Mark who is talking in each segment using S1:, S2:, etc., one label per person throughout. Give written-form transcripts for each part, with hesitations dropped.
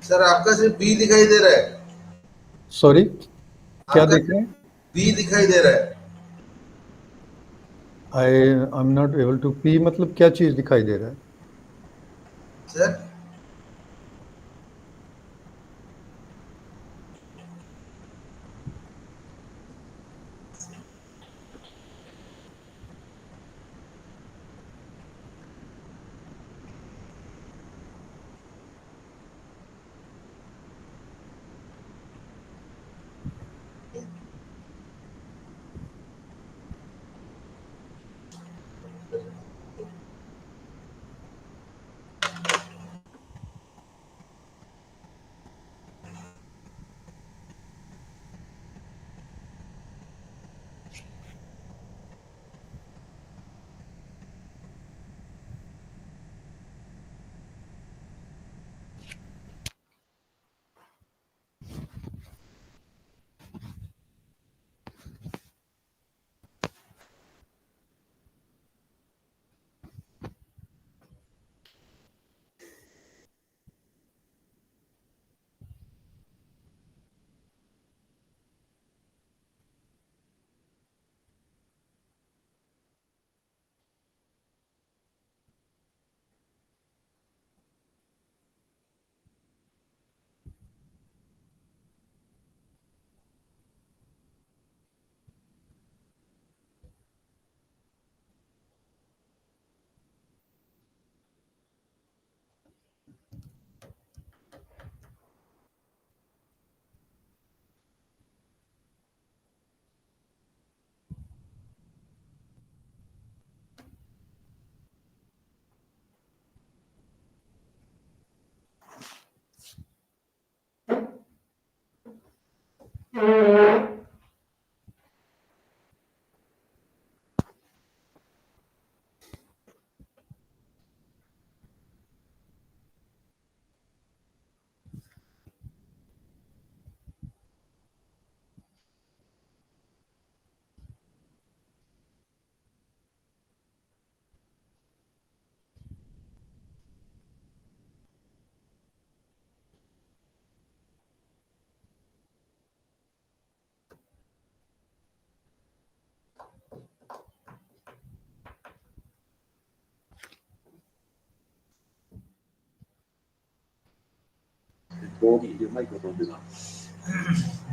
S1: Sir आपका सिर्फ B दिखाई दे रहा है।
S2: सॉरी, क्या
S1: आपका
S2: देख रहे हैं?
S1: बी दिखाई दे रहा है
S2: I am not able to P, मतलब क्या चीज दिखाई दे रहा है?
S1: Sir.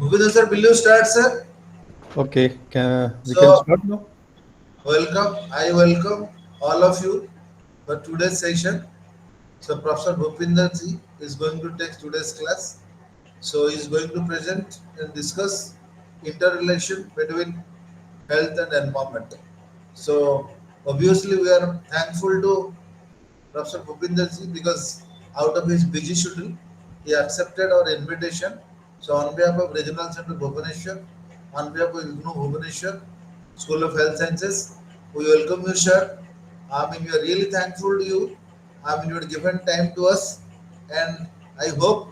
S1: Bhupinder sir, will you start, sir?
S2: Okay, we can
S1: So,
S2: start now.
S1: welcome. I welcome all of you for today's session. So, Professor Bhupinder ji is going to take today's class. So, he is going to present and discuss interrelation between health and environment. So, obviously, we are thankful to Professor Bhupinder ji because out of his busy schedule, he accepted our invitation. So, on behalf of Regional Center Bhubaneswar, on behalf of IGNOU Bhubaneswar, School of Health Sciences, we welcome you, sir. I mean, we are really thankful to you. I mean, you have given time to us, and I hope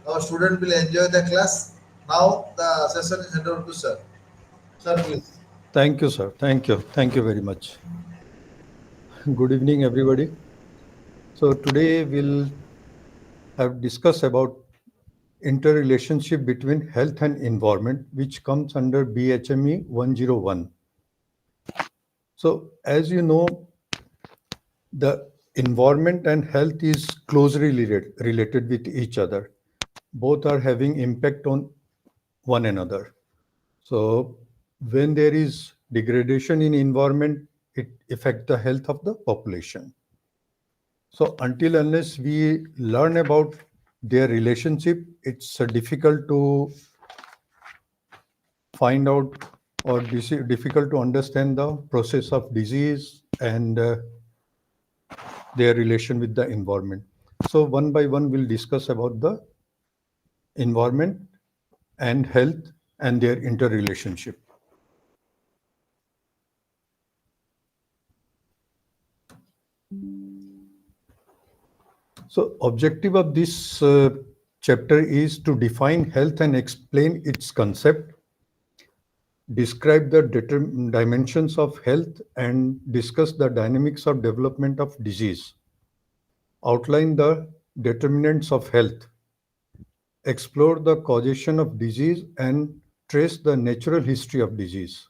S1: our student will enjoy the class. Now, the session is handed over to sir. Sir, please.
S2: Thank you, sir. Thank you. Thank you very much. Good evening, everybody. So today we'll have discussed about interrelationship between health and environment, which comes under BHME 101. So as you know, the environment and health is closely related with each other. Both are having impact on one another. So when there is degradation in environment, it affects the health of the population. So until unless we learn about their relationship, it's difficult to find out or difficult to understand the process of disease and their relation with the environment. So one by one, we'll discuss about the environment and health and their interrelationship. So objective of this chapter is to define health and explain its concept, describe the dimensions of health, and discuss the dynamics of development of disease. outline the determinants of health, explore the causation of disease, and trace the natural history of disease,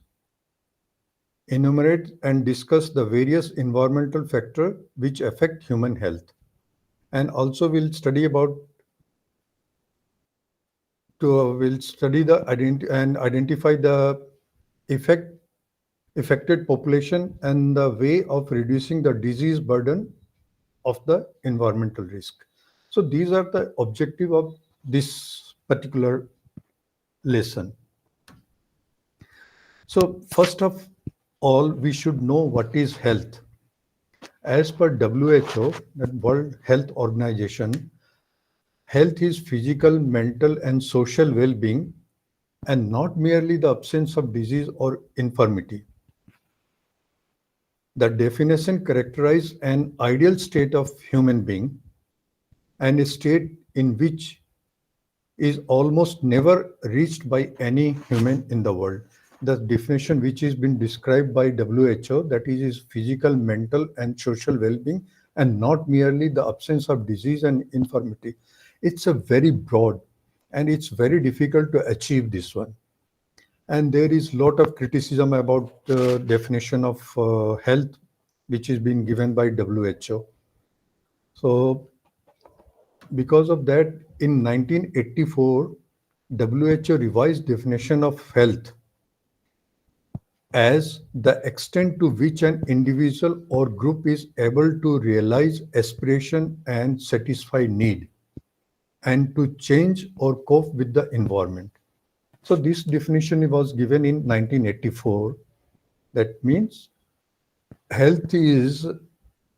S2: enumerate and discuss the various environmental factors which affect human health, and also we'll study the and identify the effect affected population and the way of reducing the disease burden of the environmental risk. So these are the objective of this particular lesson. So first of all, we should know what is health. As per WHO, the World Health Organization, health is physical, mental, and social well-being, and not merely the absence of disease or infirmity. The definition characterizes an ideal state of human being and a state in which is almost never reached by any human in the world. The definition which has been described by WHO, that is physical, mental, and social well-being, and not merely the absence of disease and infirmity. It's a very broad, and it's very difficult to achieve this one. And there is lot of criticism about the definition of health, which is being given by WHO. So because of that, in 1984, WHO revised definition of health as the extent to which an individual or group is able to realize aspiration and satisfy need, and to change or cope with the environment. So this definition was given in 1984. That means health is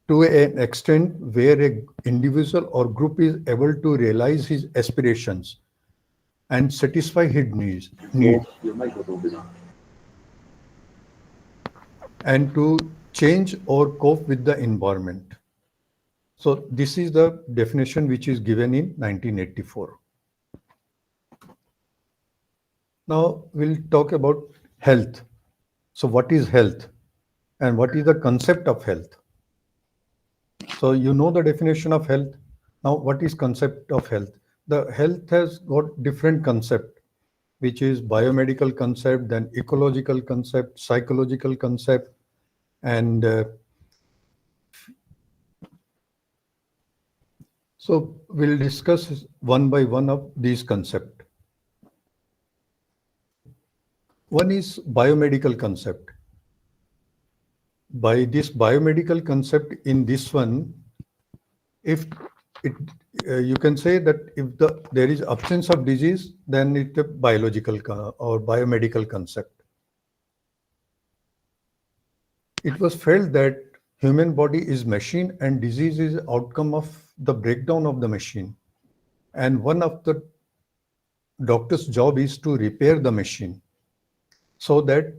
S2: to an extent where an individual or group is able to realize his aspirations and satisfy his need, and to change or cope with the environment. So this is the definition which is given in 1984. Now we'll talk about health. So what is health and what is the concept of health? So you know the definition of health. Now what is concept of health? The health has got different concept, which is biomedical concept, then ecological concept, psychological concept, and so we'll discuss one by one of these concepts. One is biomedical concept. By this biomedical concept, in this one, if it you can say that if there is absence of disease, then it's a biological or biomedical concept. It was felt that human body is machine and disease is outcome of the breakdown of the machine, and one of the doctor's job is to repair the machine so that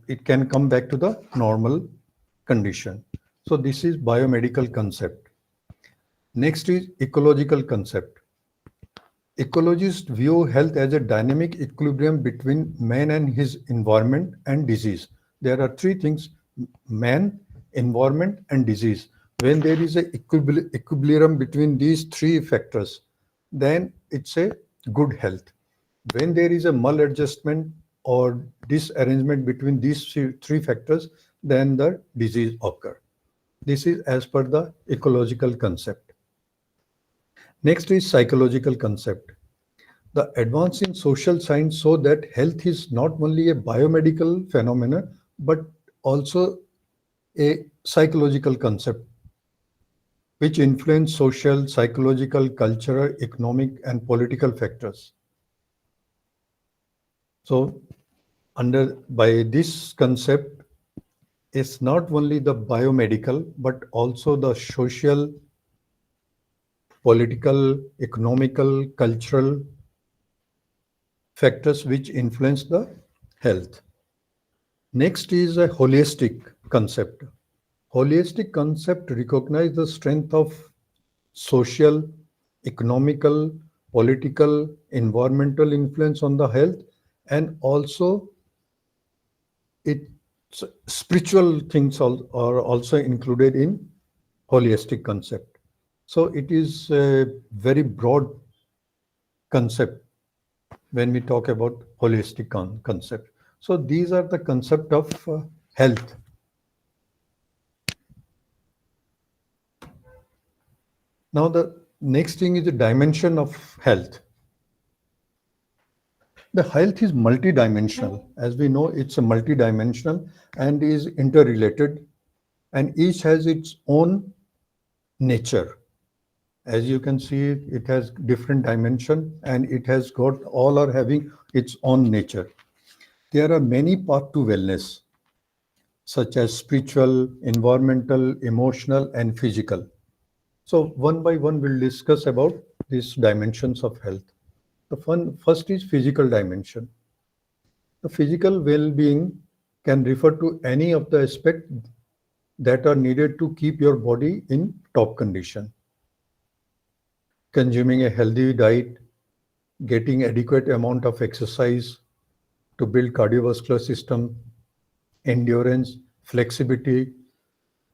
S2: it can come back to the normal condition. So this is biomedical concept. Next is ecological concept. Ecologists view health as a dynamic equilibrium between man and his environment and disease. There are three things: man, environment, and disease. When there is a equilibrium between these three factors, then it's a good health. When there is a maladjustment or disarrangement between these three factors, then the disease occurs. This is as per the ecological concept. Next is psychological concept. The advance in social science show that health is not only a biomedical phenomenon, but also a psychological concept, which influence social, psychological, cultural, economic, and political factors. So by this concept, it's not only the biomedical, but also the social, political, economical, cultural factors which influence the health. Next is a holistic concept. Holistic concept recognizes the strength of social, economical, political, environmental influence on the health, and also it spiritual things are also included in holistic concept. So it is a very broad concept when we talk about holistic concept. So these are the concept of health. Now the next thing is the dimension of health. The health is multidimensional. As we know, it's a multidimensional and is interrelated, and each has its own nature. As you can see, it has different dimension and it has got all are having its own nature. There are many paths to wellness, such as spiritual, environmental, emotional, and physical. So one by one, we'll discuss about these dimensions of health. First is physical dimension. The physical well-being can refer to any of the aspects that are needed to keep your body in top condition. Consuming a healthy diet, getting adequate amount of exercise to build cardiovascular system, endurance, flexibility.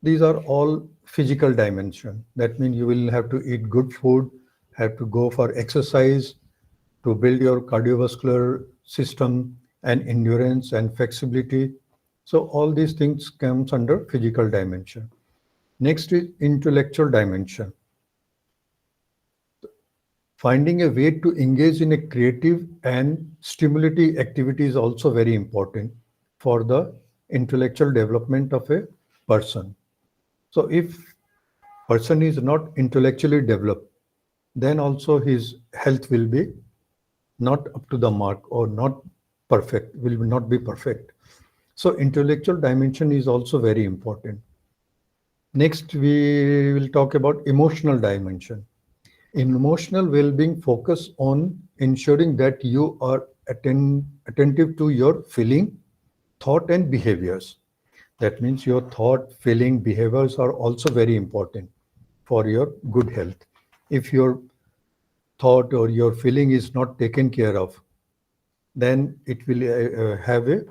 S2: These are all physical dimension. That means you will have to eat good food, have to go for exercise to build your cardiovascular system and endurance and flexibility. So all these things comes under physical dimension. Next is intellectual dimension. Finding a way to engage in a creative and stimulative activity is also very important for the intellectual development of a person. So if person is not intellectually developed, then also his health will be not up to the mark or not perfect, will not be perfect. So intellectual dimension is also very important. Next, we will talk about emotional dimension. Emotional well-being focus on ensuring that you are attentive to your feeling, thought, and behaviors. That means your thought, feeling, behaviors are also very important for your good health. If your thought or your feeling is not taken care of, then it will have a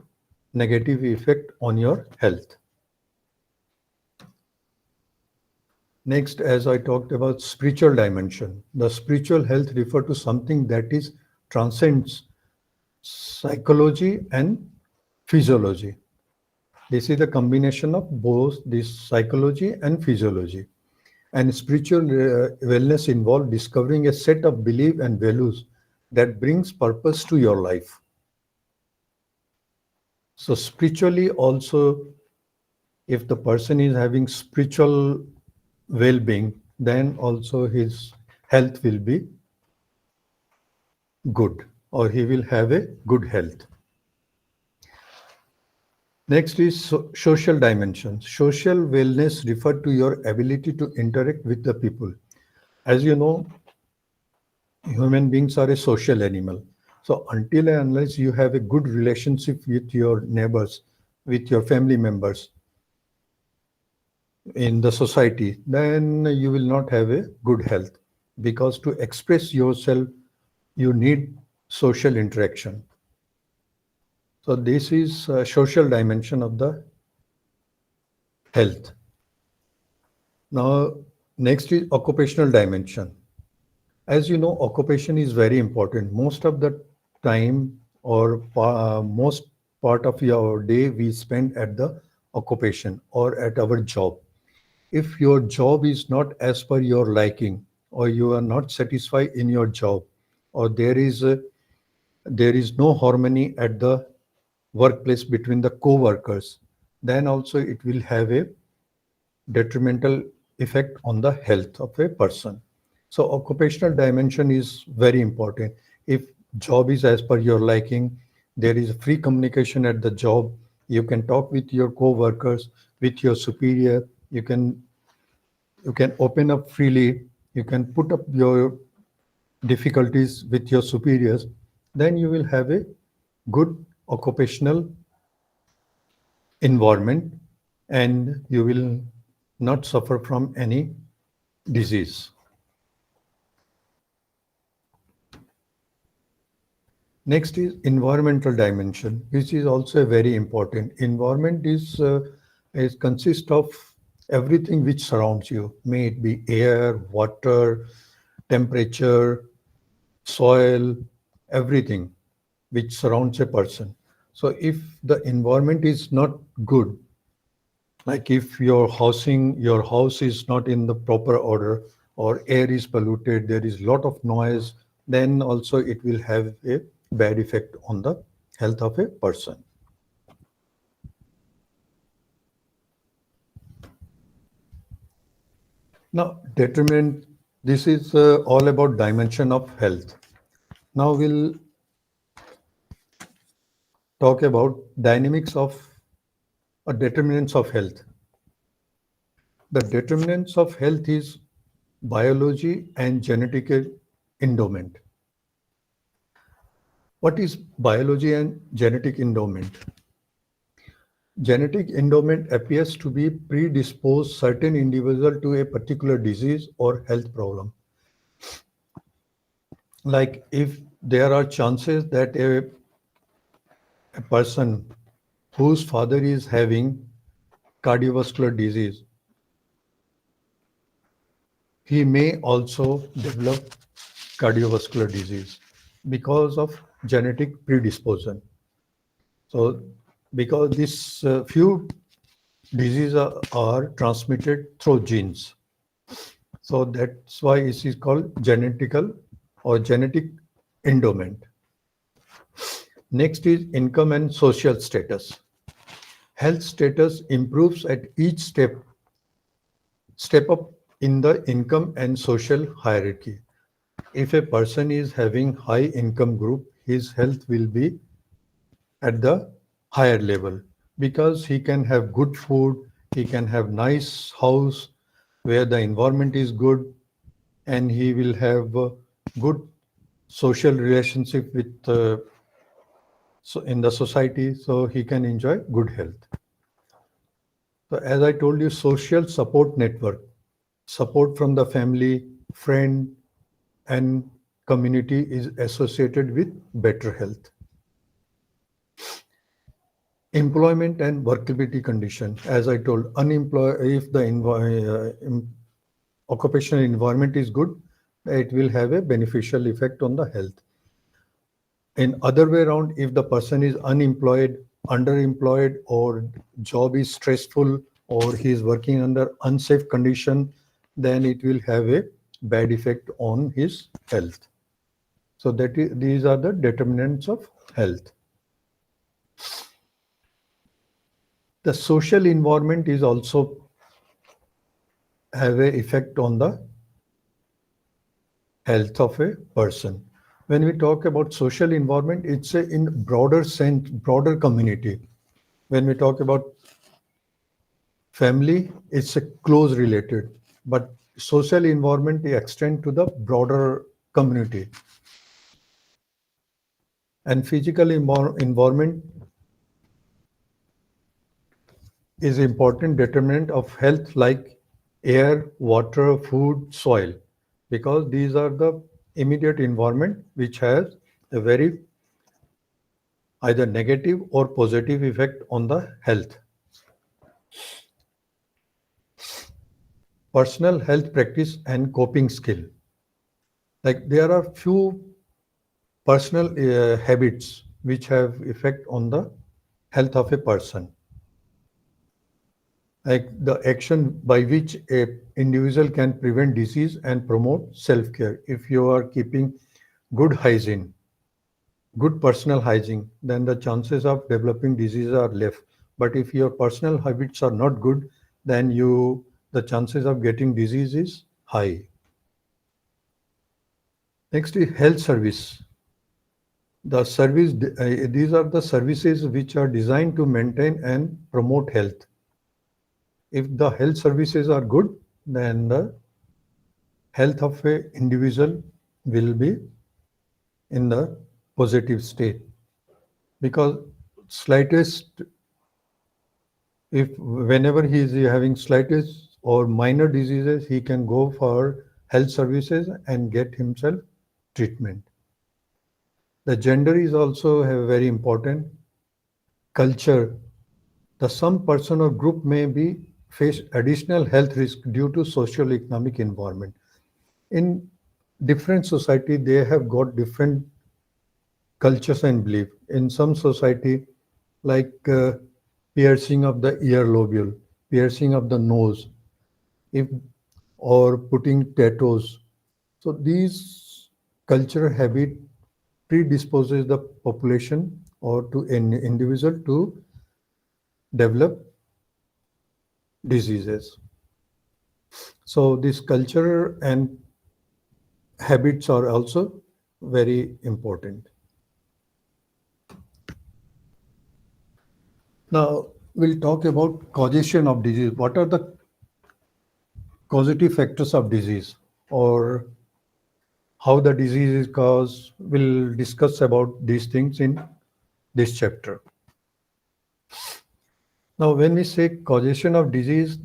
S2: negative effect on your health. Next, as I talked about spiritual dimension, the spiritual health refer to something that is transcends psychology and physiology. This is the combination of both this psychology and physiology. And spiritual wellness involves discovering a set of beliefs and values that brings purpose to your life. So spiritually also, if the person is having spiritual well-being, then also his health will be good, or he will have a good health. Next is social dimension. Social wellness refer to your ability to interact with the people. As you know, human beings are a social animal. So until and unless you have a good relationship with your neighbors, with your family members in the society, then you will not have a good health, because to express yourself, you need social interaction. So this is a social dimension of the health. Now, next is occupational dimension. As you know, occupation is very important. Most of the time or most part of your day we spend at the occupation or at our job. If your job is not as per your liking, or you are not satisfied in your job, or there is no harmony at the workplace between the co-workers, then also it will have a detrimental effect on the health of a person. So occupational dimension is very important. If job is as per your liking, there is free communication at the job. You can talk with your co-workers, with your superior. You can open up freely. You can put up your difficulties with your superiors. Then you will have a good occupational environment, and you will not suffer from any disease. Next is environmental dimension, which is also very important. Environment is consists of everything which surrounds you, may it be air, water, temperature, soil, everything which surrounds a person. So if the environment is not good, like if your house is not in the proper order, or air is polluted, there is lot of noise, then also it will have a bad effect on the health of a person. Now, determinant, this is all about dimension of health. Now we'll talk about dynamics of determinants of health. The determinants of health is biology and genetic endowment. What is biology and genetic endowment? Genetic endowment appears to be predispose certain individual to a particular disease or health problem. Like if there are chances that a person whose father is having cardiovascular disease, he may also develop cardiovascular disease because of genetic predisposition. So, because these few diseases are transmitted through genes, so that's why it is called genetical or genetic endowment. Next is income and social status. Health status improves at each step up in the income and social hierarchy. If a person is having high income group, his health will be at the higher level because he can have good food, he can have nice house where the environment is good, and he will have good social relationship with so in the society, so he can enjoy good health. So as I told you, social support network, support from the family, friend, and community is associated with better health. Employment and workability condition, as I told, unemployed, if the occupational environment is good, it will have a beneficial effect on the health. In other way around, if the person is unemployed, underemployed, or job is stressful, or he is working under unsafe condition, then it will have a bad effect on his health. So these are the determinants of health. The social environment is also have a effect on the health of a person. When we talk about social environment, it's a in broader sense, broader community. When we talk about family, it's a close related, but social environment extend to the broader community. And physical environment is important determinant of health, like air, water, food, soil, because these are the immediate environment which has a very either negative or positive effect on the health. Personal health practice and coping skill. Like there are few personal habits which have effect on the health of a person. Like the action by which a individual can prevent disease and promote self-care. If you are keeping good hygiene, good personal hygiene, then the chances of developing disease are less. But if your personal habits are not good, then the chances of getting disease is high. Next is health service. The service, these are the services which are designed to maintain and promote health. If the health services are good, then the health of a individual will be in the positive state. Because slightest, if whenever he is having slightest or minor diseases, he can go for health services and get himself treatment. The gender is also very important. Culture, the some person or group may be face additional health risk due to social economic environment. In different society, they have got different cultures and belief. In some society, like piercing of the ear lobule, piercing of the nose, if or putting tattoos. So these cultural habit predisposes the population or to an individual to develop diseases. So this culture and habits are also very important. Now we'll talk about causation of disease. What are the causative factors of disease or how the disease is caused? We'll discuss about these things in this chapter. Now, when we say causation of disease,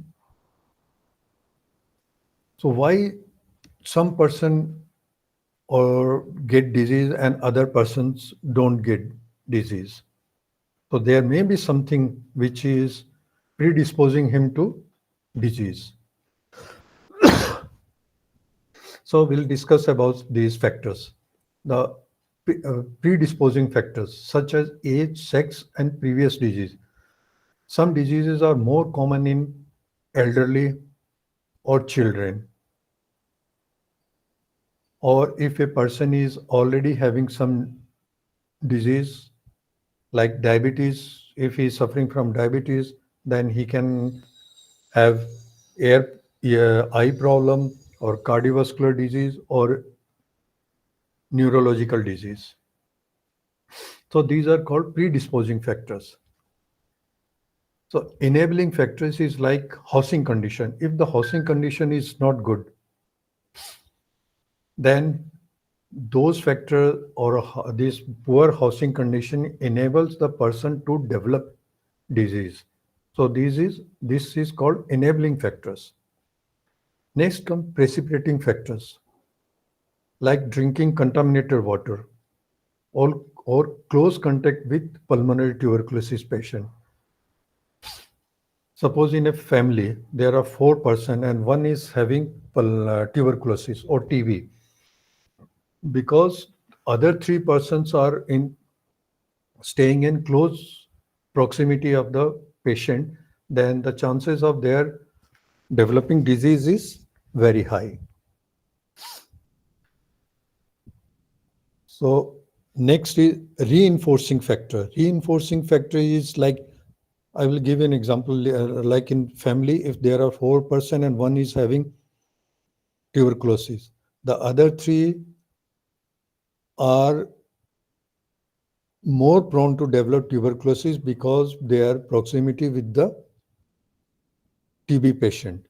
S2: so why some person or get disease and other persons don't get disease? So there may be something which is predisposing him to disease. So we'll discuss about these factors. The predisposing factors such as age, sex, and previous disease. Some diseases are more common in elderly or children, or if a person is already having some disease like diabetes, if he is suffering from diabetes, then he can have eye problem or cardiovascular disease or neurological disease. So these are called predisposing factors. So enabling factors is like housing condition. If the housing condition is not good, then those factors or this poor housing condition enables the person to develop disease. So this is called enabling factors. Next come precipitating factors like drinking contaminated water or close contact with pulmonary tuberculosis patient. Suppose in a family there are 4 persons and one is having tuberculosis or TB. Because other 3 persons are in staying in close proximity of the patient, then the chances of their developing disease is very high. So next is reinforcing factor. Reinforcing factor is like, I will give an example, like in family, if there are 4 persons and one is having tuberculosis, the other three are more prone to develop tuberculosis because their proximity with the TB patient.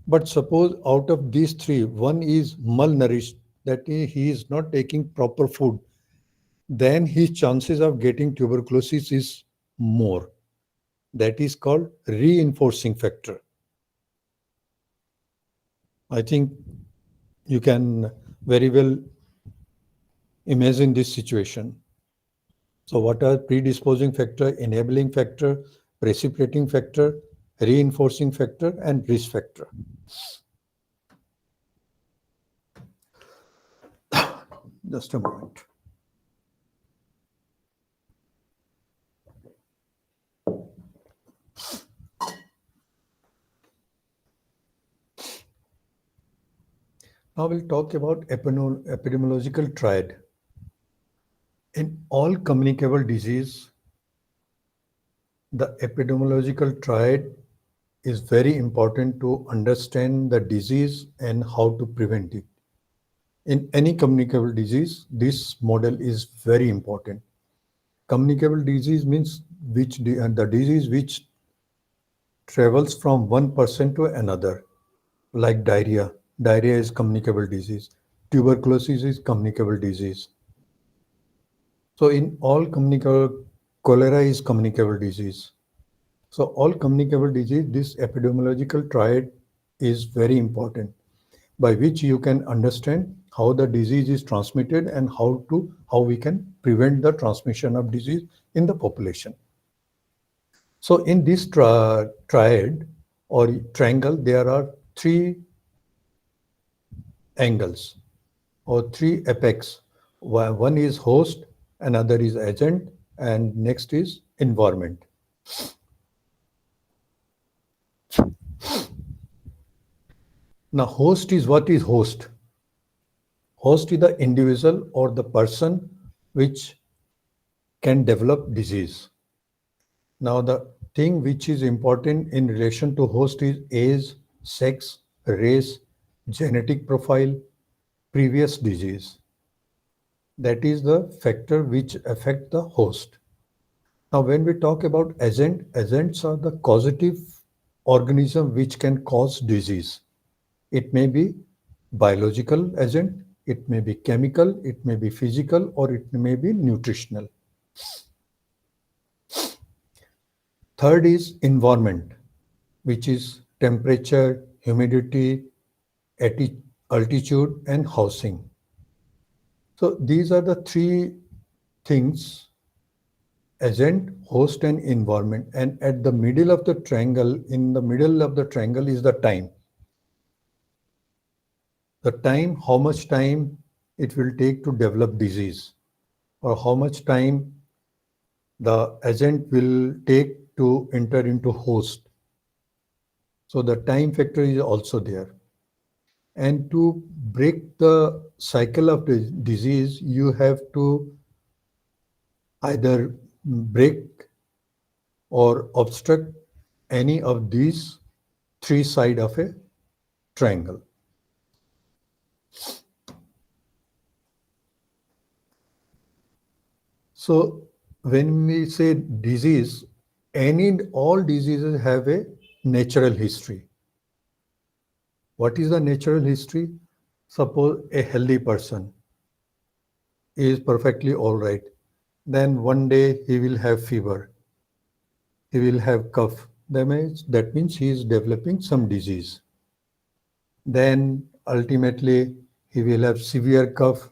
S2: But suppose out of these three, one is malnourished, that he is not taking proper food, then his chances of getting tuberculosis is more. That is called reinforcing factor. I think you can very well imagine this situation. So what are predisposing factor, enabling factor, precipitating factor, reinforcing factor, and risk factor? Just a moment. Now we'll talk about epidemiological triad. In all communicable disease, the epidemiological triad is very important to understand the disease and how to prevent it. In any communicable disease, this model is very important. Communicable disease means the disease which travels from one person to another, like diarrhea. Diarrhea is communicable disease. Tuberculosis is communicable disease. So in all communicable, cholera is communicable disease. So all communicable disease, this epidemiological triad is very important, by which you can understand how the disease is transmitted and how we can prevent the transmission of disease in the population. So in this triad, or triangle, there are three angles or three apex. One is host, another is agent, and next is environment. Now, host is what is host? Host is the individual or the person which can develop disease. Now, the thing which is important in relation to host is age, sex, race, genetic profile, previous disease. That is the factor which affect the host. Now, when we talk about agent, agents are the causative organism which can cause disease. It may be biological agent, it may be chemical, it may be physical, or it may be nutritional. Third is environment, which is temperature, humidity, altitude, and housing. So these are the three things: agent, host, and environment. And at the middle of the triangle, in the middle of the triangle is the time. The time, how much time it will take to develop disease, or how much time the agent will take to enter into host. So the time factor is also there. And to break the cycle of the disease, you have to either break or obstruct any of these three sides of a triangle. So when we say disease, any all diseases have a natural history. What is the natural history? Suppose a healthy person is perfectly all right. Then one day he will have fever, he will have cough. That means he is developing some disease. Then ultimately he will have severe cough.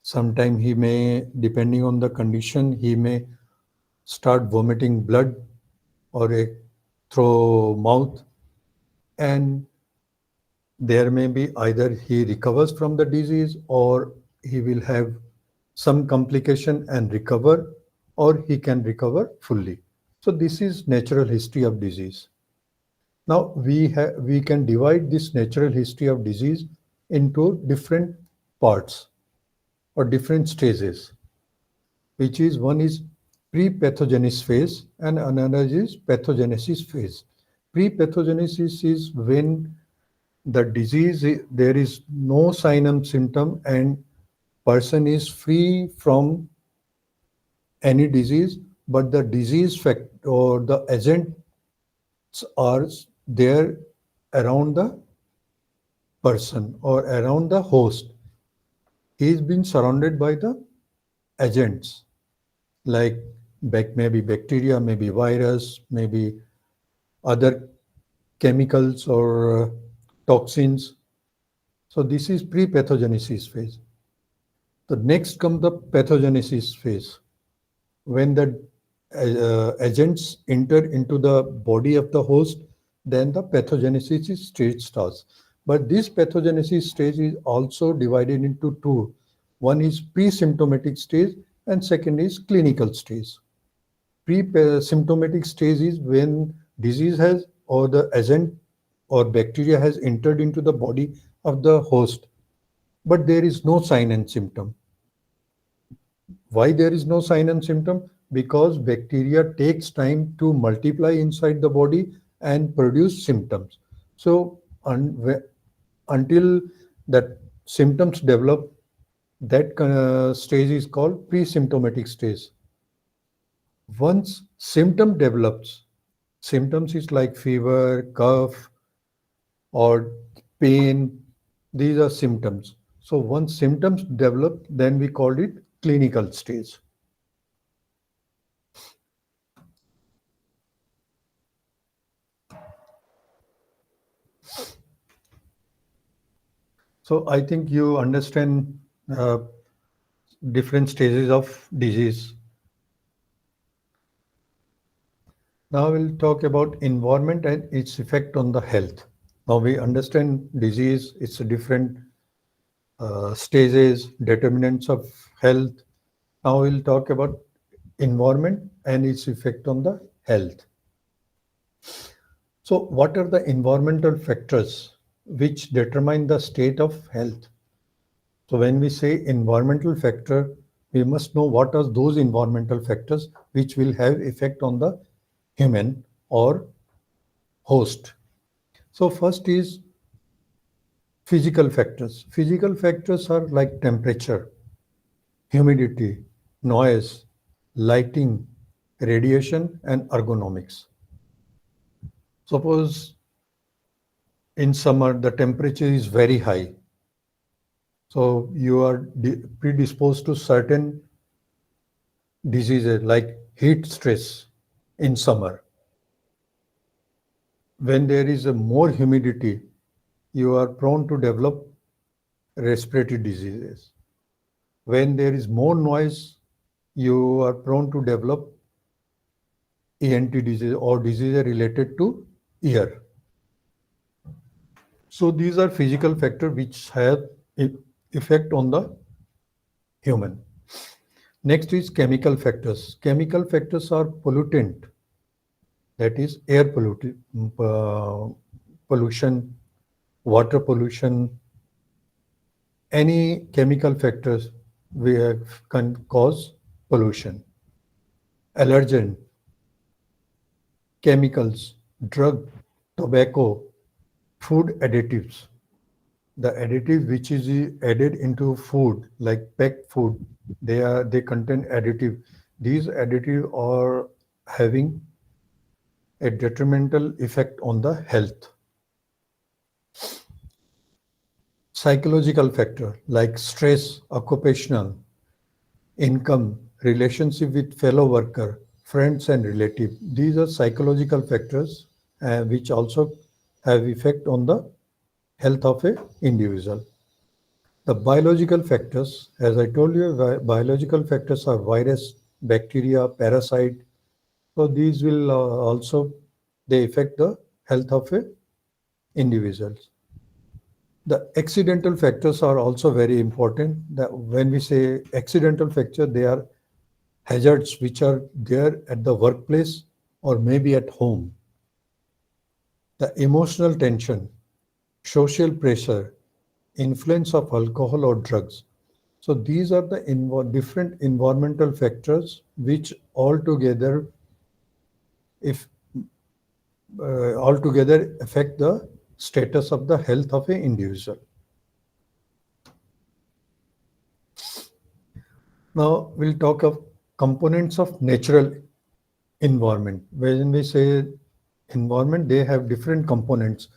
S2: Sometime he may, depending on the condition, he may start vomiting blood or a through mouth, and there may be either he recovers from the disease or he will have some complication and recover, or he can recover fully. So this is natural history of disease. Now we can divide this natural history of disease into different parts or different stages, which is one is pre-pathogenesis phase and another is pathogenesis phase. Pre-pathogenesis is when the disease there is no sign and symptom and person is free from any disease, but the disease fact or the agents are there around the person or around the host. He is being surrounded by the agents like maybe bacteria, maybe virus, maybe other chemicals or toxins. So this is pre-pathogenesis phase. The next comes the pathogenesis phase, when the agents enter into the body of the host, then the pathogenesis stage starts. But this pathogenesis stage is also divided into two. One is pre-symptomatic stage and second is clinical stage. Pre-symptomatic stage is when disease has or the agent or bacteria has entered into the body of the host, but there is no sign and symptom. Why there is no sign and symptom? Because bacteria takes time to multiply inside the body and produce symptoms. So until that symptoms develop, that stage is called pre-symptomatic stage. Once symptom develops, symptoms is like fever, cough, or pain. These are symptoms. So once symptoms develop, then we call it clinical stage. So I think you understand uh, different stages of disease. Now we'll talk about environment and its effect on the health. Now we understand disease, its different stages, determinants of health. Now we'll talk about environment and its effect on the health. So what are the environmental factors which determine the state of health? So when we say environmental factor, we must know what are those environmental factors which will have effect on the human or host. So first is physical factors. Physical factors are like temperature, humidity, noise, lighting, radiation, and ergonomics. Suppose in summer the temperature is very high, so you are predisposed to certain diseases like heat stress in summer. When there is a more humidity, you are prone to develop respiratory diseases. When there is more noise, you are prone to develop ENT disease or disease related to ear. So these are physical factors which have effect on the human. Next is chemical factors. Chemical factors are pollutant, that is air pollution, water pollution, any chemical factors can cause pollution. Allergen, chemicals, drug, tobacco, food additives. The additive which is added into food, like packed food, they contain additive. These additive are having a detrimental effect on the health. Psychological factor like stress, occupational, income, relationship with fellow worker, friends and relative. These are psychological factors which also have effect on the health of a individual. The biological factors, as I told you, biological factors are virus, bacteria, parasite. So these will also they affect the health of a individuals. The accidental factors are also very important. That when we say accidental factor, they are hazards which are there at the workplace or maybe at home. The emotional tension, social pressure, influence of alcohol or drugs. So these are the different environmental factors which altogether, if altogether affect the status of the health of an individual. Now we'll talk of components of natural environment. When we say environment, they have different components.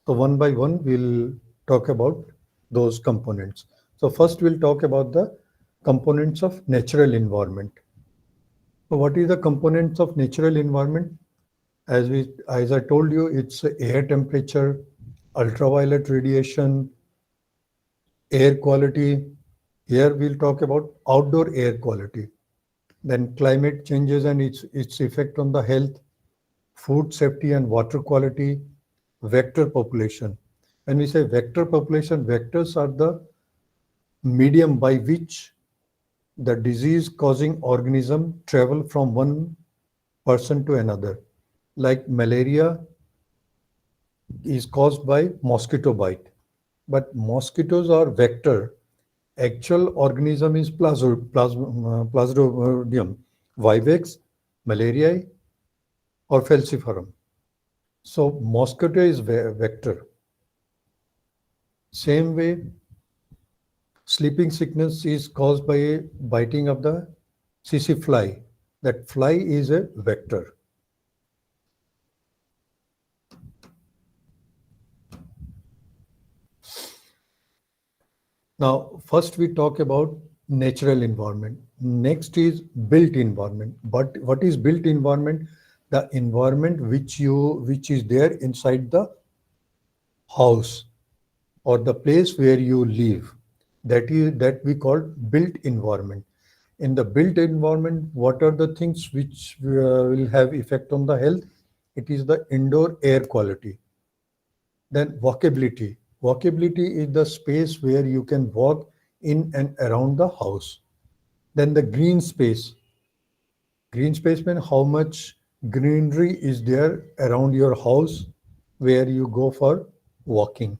S2: So one by one, we'll talk about those components. So first we'll talk about the components of natural environment. So what is the components of natural environment? As I told you, it's air temperature, ultraviolet radiation, air quality. Here we'll talk about outdoor air quality. Then climate changes and its effect on the health, food safety and water quality, vector population. When we say vector population, vectors are the medium by which the disease causing organism travel from one person to another. Like malaria is caused by mosquito bite, but mosquitoes are vector. Actual organism is Plasmodium vivax, malariae, or falciparum. So mosquito is vector. Same way, sleeping sickness is caused by a biting of the CC fly. That fly is a vector. Now, first we talk about natural environment. Next is built environment. But what is built environment? The environment which is there inside the house or the place where you live. That we call built environment. In the built environment, what are the things which will have effect on the health? It is the indoor air quality. Then walkability. Walkability is the space where you can walk in and around the house. Then the green space. Green space means how much greenery is there around your house where you go for walking.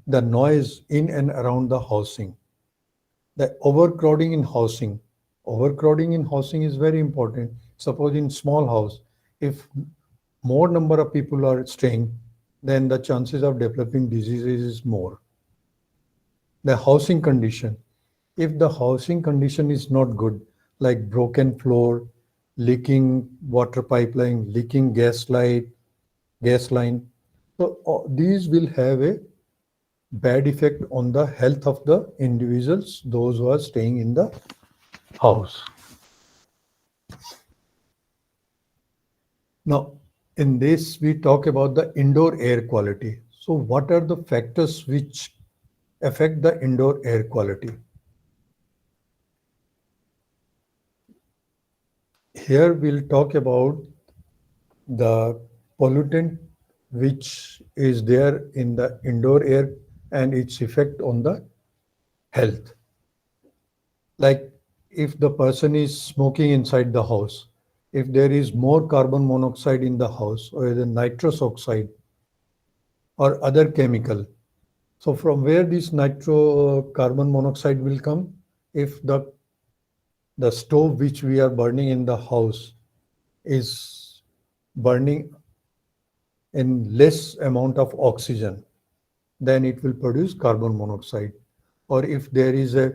S2: The noise in and around the housing. The overcrowding in housing. Overcrowding in housing is very important. Suppose in small house, if more number of people are staying, then the chances of developing diseases is more. The housing condition. If the housing condition is not good, like broken floor, leaking water pipeline, leaking gas line, so these will have a bad effect on the health of the individuals, those who are staying in the house. Now, in this, we talk about the indoor air quality. So, what are the factors which affect the indoor air quality? Here, we'll talk about the pollutant which is there in the indoor air and its effect on the health. Like if the person is smoking inside the house, if there is more carbon monoxide in the house or the nitrous oxide or other chemical. So from where this nitro carbon monoxide will come? If the stove which we are burning in the house is burning in less amount of oxygen, then it will produce carbon monoxide. Or if there is a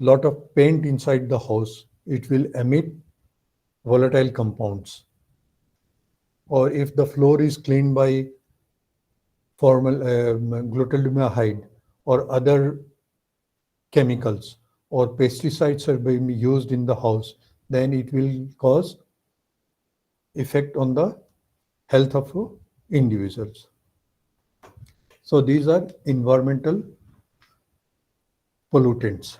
S2: lot of paint inside the house, it will emit volatile compounds. Or if the floor is cleaned by formal glutamate or other chemicals or pesticides are being used in the house, then it will cause effect on the health of individuals. So these are environmental pollutants.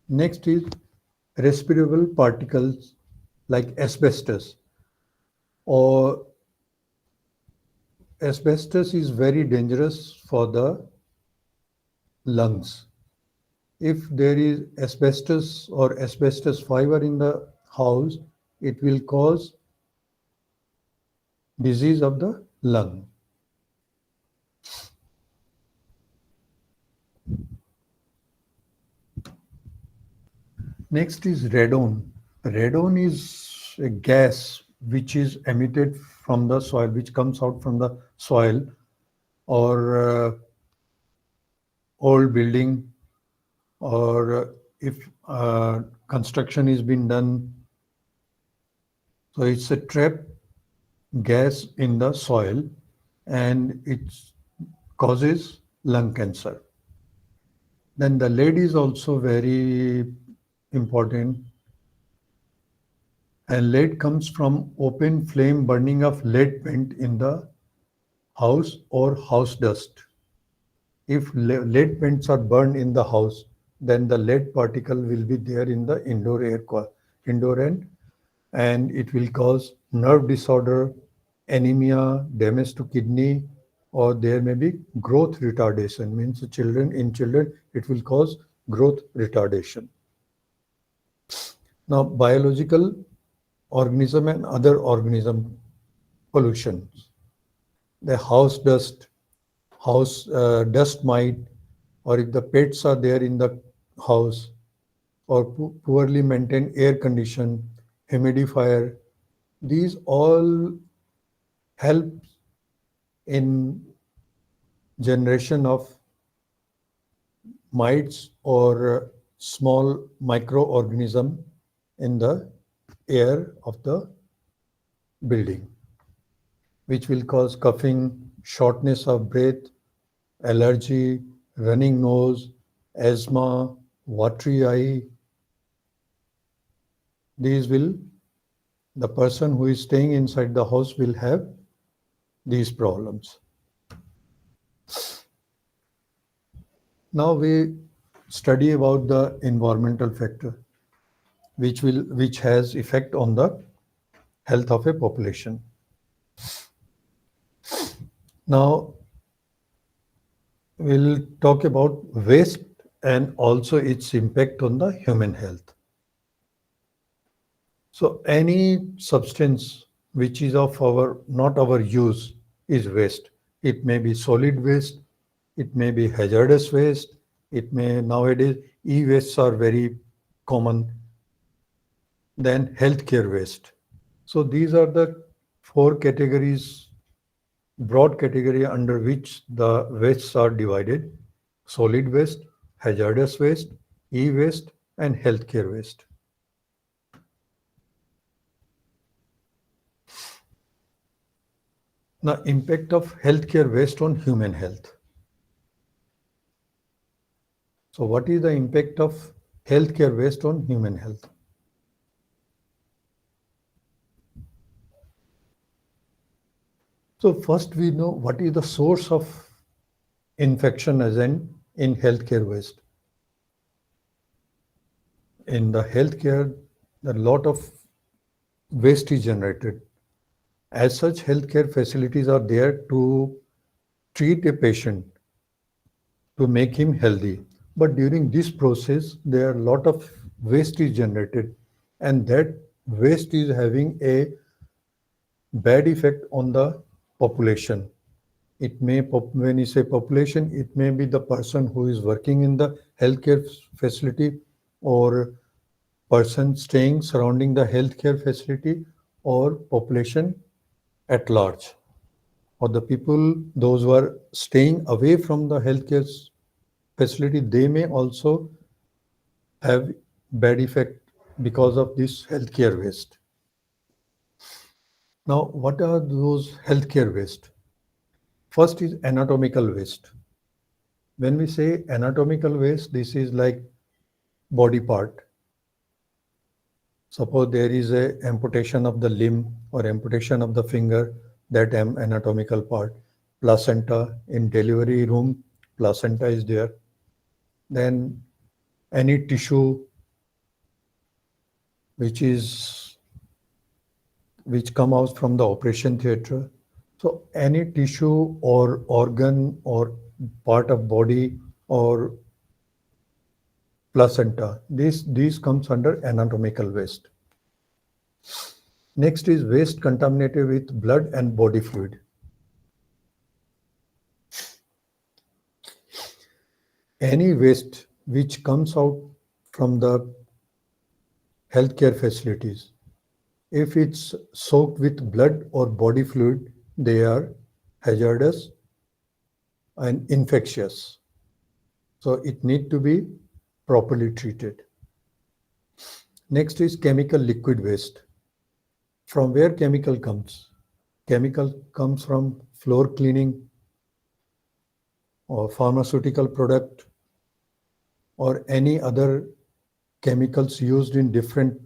S2: Next is respirable particles like asbestos. Or asbestos is very dangerous for the lungs. If there is asbestos or asbestos fiber in the house, it will cause disease of the lung. Next is radon. Radon is a gas which is emitted from the soil, which comes out from the soil or old building, or if construction is being done. So it's a trap gas in the soil and it causes lung cancer. Then the lead is also very important. And lead comes from open flame burning of lead paint in the house or house dust. If lead paints are burned in the house, then the lead particle will be there in the indoor end, and it will cause nerve disorder, anemia, damage to kidney, or there may be growth retardation. Means children it will cause growth retardation. Now, biological organism and other organism pollutions. The house dust mite, or if the pets are there in the house, or poorly maintained air condition, humidifier, these all help in generation of mites or small microorganism in the air of the building, which will cause coughing, shortness of breath, allergy, running nose, asthma, watery eye. These will, the person who is staying inside the house will have these problems. Now we study about the environmental factor. which has effect on the health of a population. Now we'll talk about waste and also its impact on the human health. So any substance which is of our not our use is waste. It may be solid waste, it may be hazardous waste, it may nowadays e-wastes are very common, then healthcare waste. So these are the four categories, broad category under which the wastes are divided: solid waste, hazardous waste, e-waste, and healthcare waste. Now, impact of healthcare waste on human health. So, what is the impact of healthcare waste on human health? So, first we know what is the source of infection agent in healthcare waste. In the healthcare, a lot of waste is generated. As such, healthcare facilities are there to treat a patient to make him healthy. But during this process, there are a lot of waste is generated, and that waste is having a bad effect on the population. It may, when you say population, it may be the person who is working in the healthcare facility, or person staying surrounding the healthcare facility, or population at large, or the people, those who are staying away from the healthcare facility, they may also have bad effect because of this healthcare waste. Now, what are those healthcare waste? First is anatomical waste. When we say anatomical waste, this is like body part. Suppose there is a amputation of the limb or amputation of the finger, that anatomical part. Placenta in delivery room, placenta is there. Then any tissue which is which come out from the operation theater. So any tissue or organ or part of body or placenta, these comes under anatomical waste. Next is waste contaminated with blood and body fluid. Any waste which comes out from the healthcare facilities, if it's soaked with blood or body fluid, they are hazardous and infectious. So it need to be properly treated. Next is chemical liquid waste. From where chemical comes? Chemical comes from floor cleaning or pharmaceutical product or any other chemicals used in different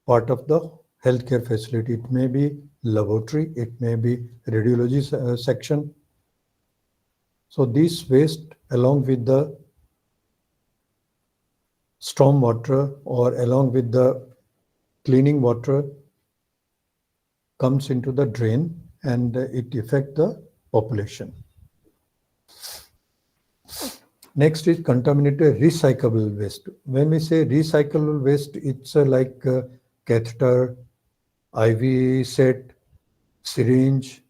S2: part of the healthcare facility. It may be laboratory, it may be radiology section. So this waste along with the storm water or along with the cleaning water comes into the drain, and it affects the population. Next is contaminated recyclable waste. When we say recyclable waste, it's like catheter, IV set, syringe,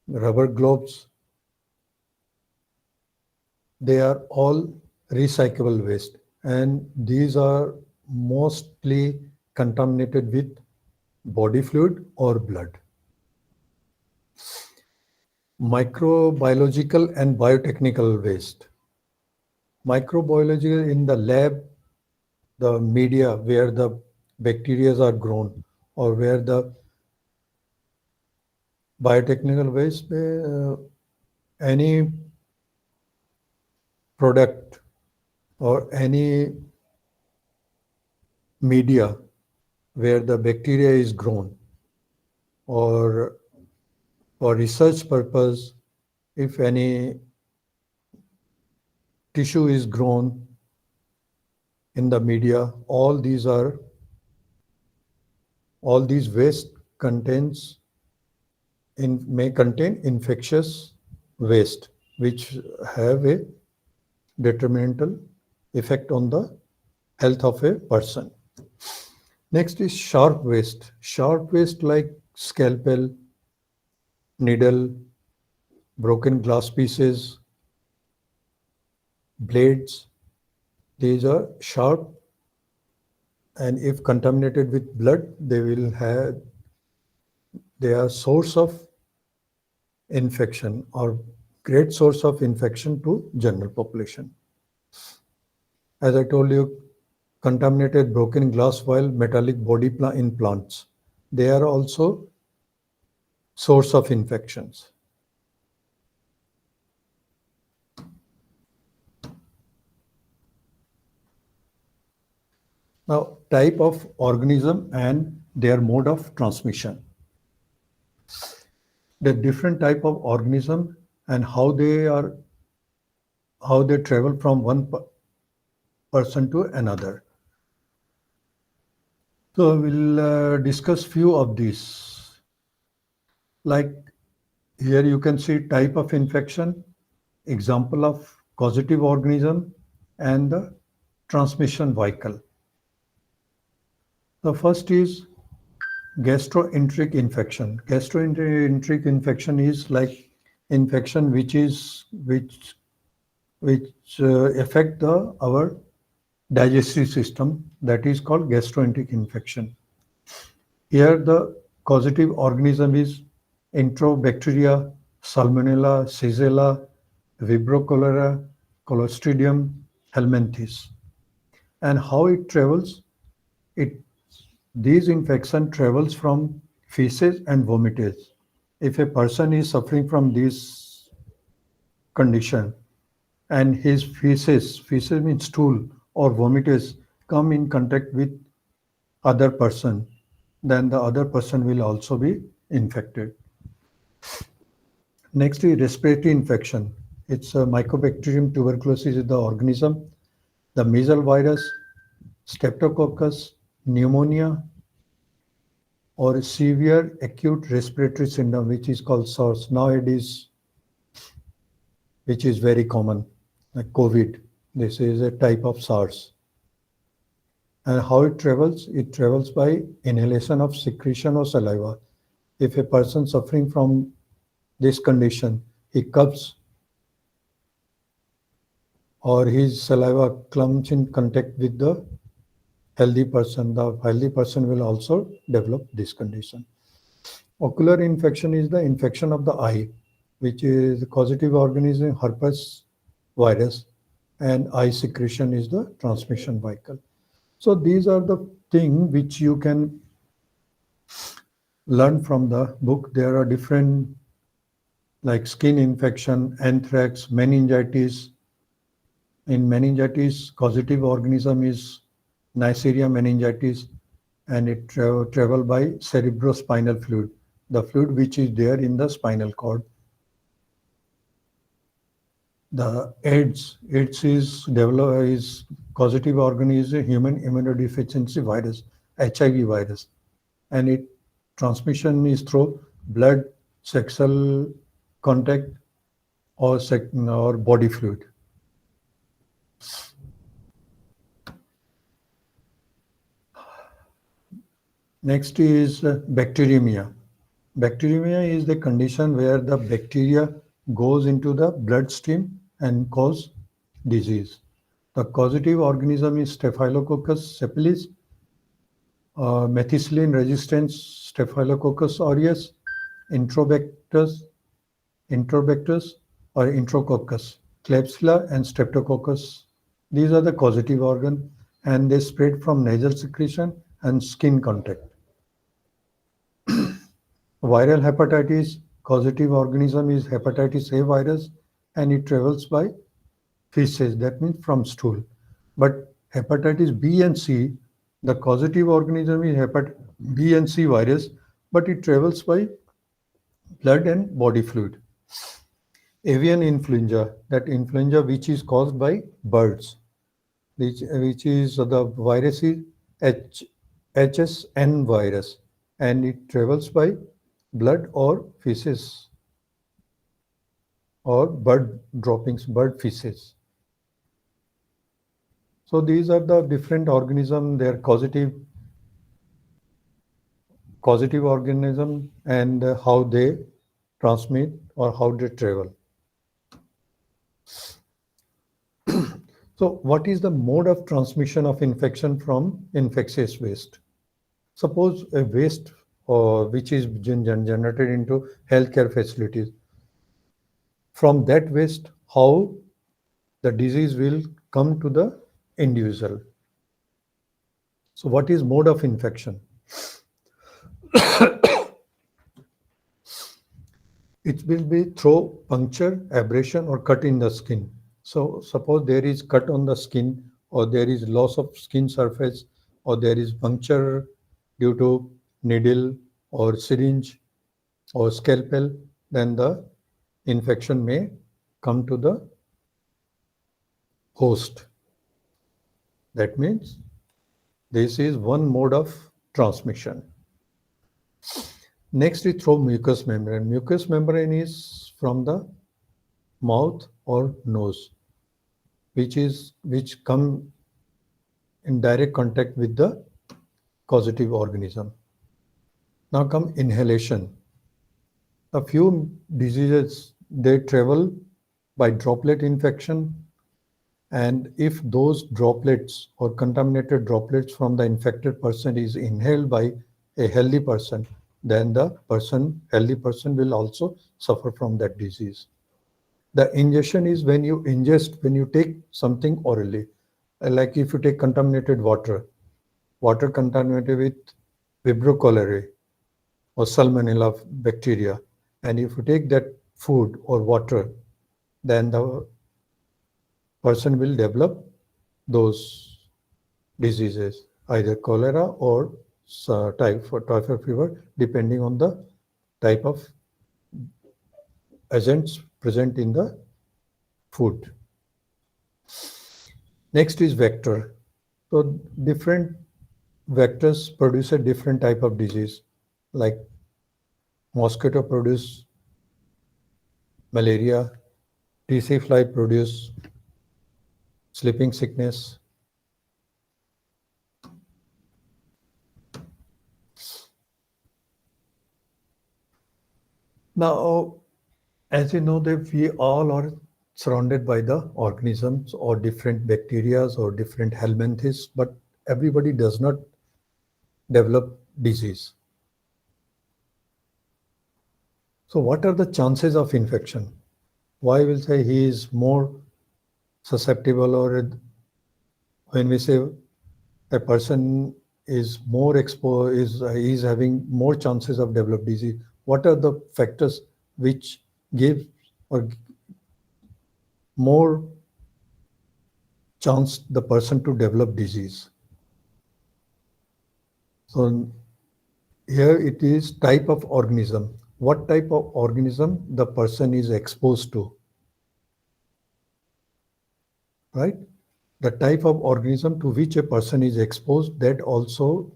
S2: rubber gloves. They are all recyclable waste, and these are mostly contaminated with body fluid or blood. Microbiological and biotechnical waste. Microbiological in the lab, the media where the bacteria are grown, or where the biotechnical waste, any product or any media where the bacteria is grown, or for research purpose, if any tissue is grown in the media, all these waste contains may contain infectious waste which have a detrimental effect on the health of a person. Next is sharp waste. Sharp waste like scalpel, needle, broken glass pieces, blades. These are sharp, and if contaminated with blood, they are source of infection or great source of infection to general population. As I told you, contaminated broken glass while metallic body in plants. They are also source of infections. Now, type of organism and their mode of transmission. The different type of organism and how they travel from one person to another. So we'll discuss few of these. Like here you can see type of infection, example of causative organism, and the transmission vehicle. The first is gastroenteric infection. Gastroenteric infection is like infection which affect the our digestive system, that is called gastroenteric infection. Here the causative organism is Enterobacteria, Salmonella, Shigella, Vibrio cholera, Clostridium helminthes. And how it travels? It These infection travels from feces and vomitus. If a person is suffering from this condition and his feces means stool or vomitus, come in contact with other person, then the other person will also be infected. Next is respiratory infection. It's a Mycobacterium tuberculosis is the organism. The measles virus, streptococcus, pneumonia, or severe acute respiratory syndrome, which is called SARS nowadays, which is very common, like COVID. This is a type of SARS. And how it travels? It travels by inhalation of secretion or saliva. If a person suffering from this condition, he coughs or his saliva comes in contact with the healthy person will also develop this condition. Ocular infection is the infection of the eye, which is the causative organism herpes virus, and eye secretion is the transmission vehicle. So these are the things which you can learn from the book. There are different like skin infection, anthrax, meningitis. In meningitis, causative organism is Neisseria meningitis, and it travel by cerebrospinal fluid, the fluid which is there in the spinal cord. The AIDS is causative organism, human immunodeficiency virus, HIV virus, and it transmission is through blood, sexual contact, or body fluid. Next is bacteremia. Bacteremia is the condition where the bacteria goes into the bloodstream and cause disease. The causative organism is Staphylococcus cepalis, methicillin resistant Staphylococcus aureus, Enterobacter, Enterobacter or Enterococcus, Klebsiella and Streptococcus. These are the causative organ, and they spread from nasal secretion and skin contact. Viral hepatitis, causative organism is hepatitis A virus, and it travels by feces, that means from stool. But hepatitis B and C, the causative organism is B and C virus, but it travels by blood and body fluid. Avian influenza, that influenza which is caused by birds. which is the virus is H, HSN virus, and it travels by blood or feces or bird droppings, bird feces. So these are the different organism, their causative organism, and how they transmit or how they travel. So what is the mode of transmission of infection from infectious waste? Suppose a waste which is generated into healthcare facilities. From that waste, how the disease will come to the individual. So what is mode of infection? It will be through puncture, abrasion, or cut in the skin. So suppose there is cut on the skin, or there is loss of skin surface, or there is puncture due to needle or syringe or scalpel, then the infection may come to the host. That means this is one mode of transmission. Next is through mucous membrane. Mucous membrane is from the mouth or nose, which come in direct contact with the causative organism. Now come inhalation. A few diseases they travel by droplet infection, and if those droplets or contaminated droplets from the infected person is inhaled by a healthy person, then the healthy person will also suffer from that disease. The ingestion is when you take something orally. Like if you take contaminated water contaminated with Vibrio cholerae or Salmonella bacteria, and if you take that food or water, then the person will develop those diseases, either cholera or typhoid fever, depending on the type of agents present in the food. Next is vector. So different vectors produce a different type of disease, like mosquito produce malaria, TC fly produce sleeping sickness. Now, as you know, that we all are surrounded by the organisms or different bacteria or different helminthes, but everybody does not develop disease. So, what are the chances of infection? Why will say he is more susceptible, or when we say a person is more exposed, is having more chances of develop disease? What are the factors which give or more chance the person to develop disease? So here it is type of organism. What type of organism the person is exposed to, right? The type of organism to which a person is exposed, that also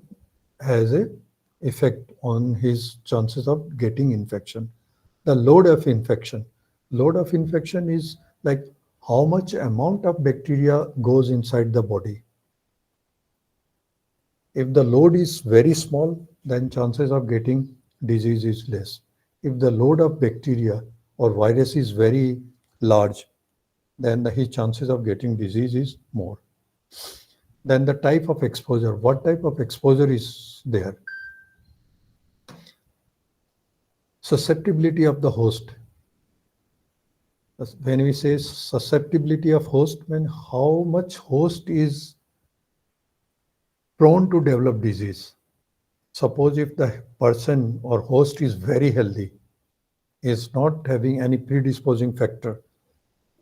S2: has a effect on his chances of getting infection. The load of infection. Load of infection is like how much amount of bacteria goes inside the body. If the load is very small, then chances of getting disease is less. If the load of bacteria or virus is very large, then his chances of getting disease is more. Then the type of exposure. What type of exposure is there? Susceptibility of the host. When we say susceptibility of host, when how much host is prone to develop disease. Suppose if the person or host is very healthy, is not having any predisposing factor,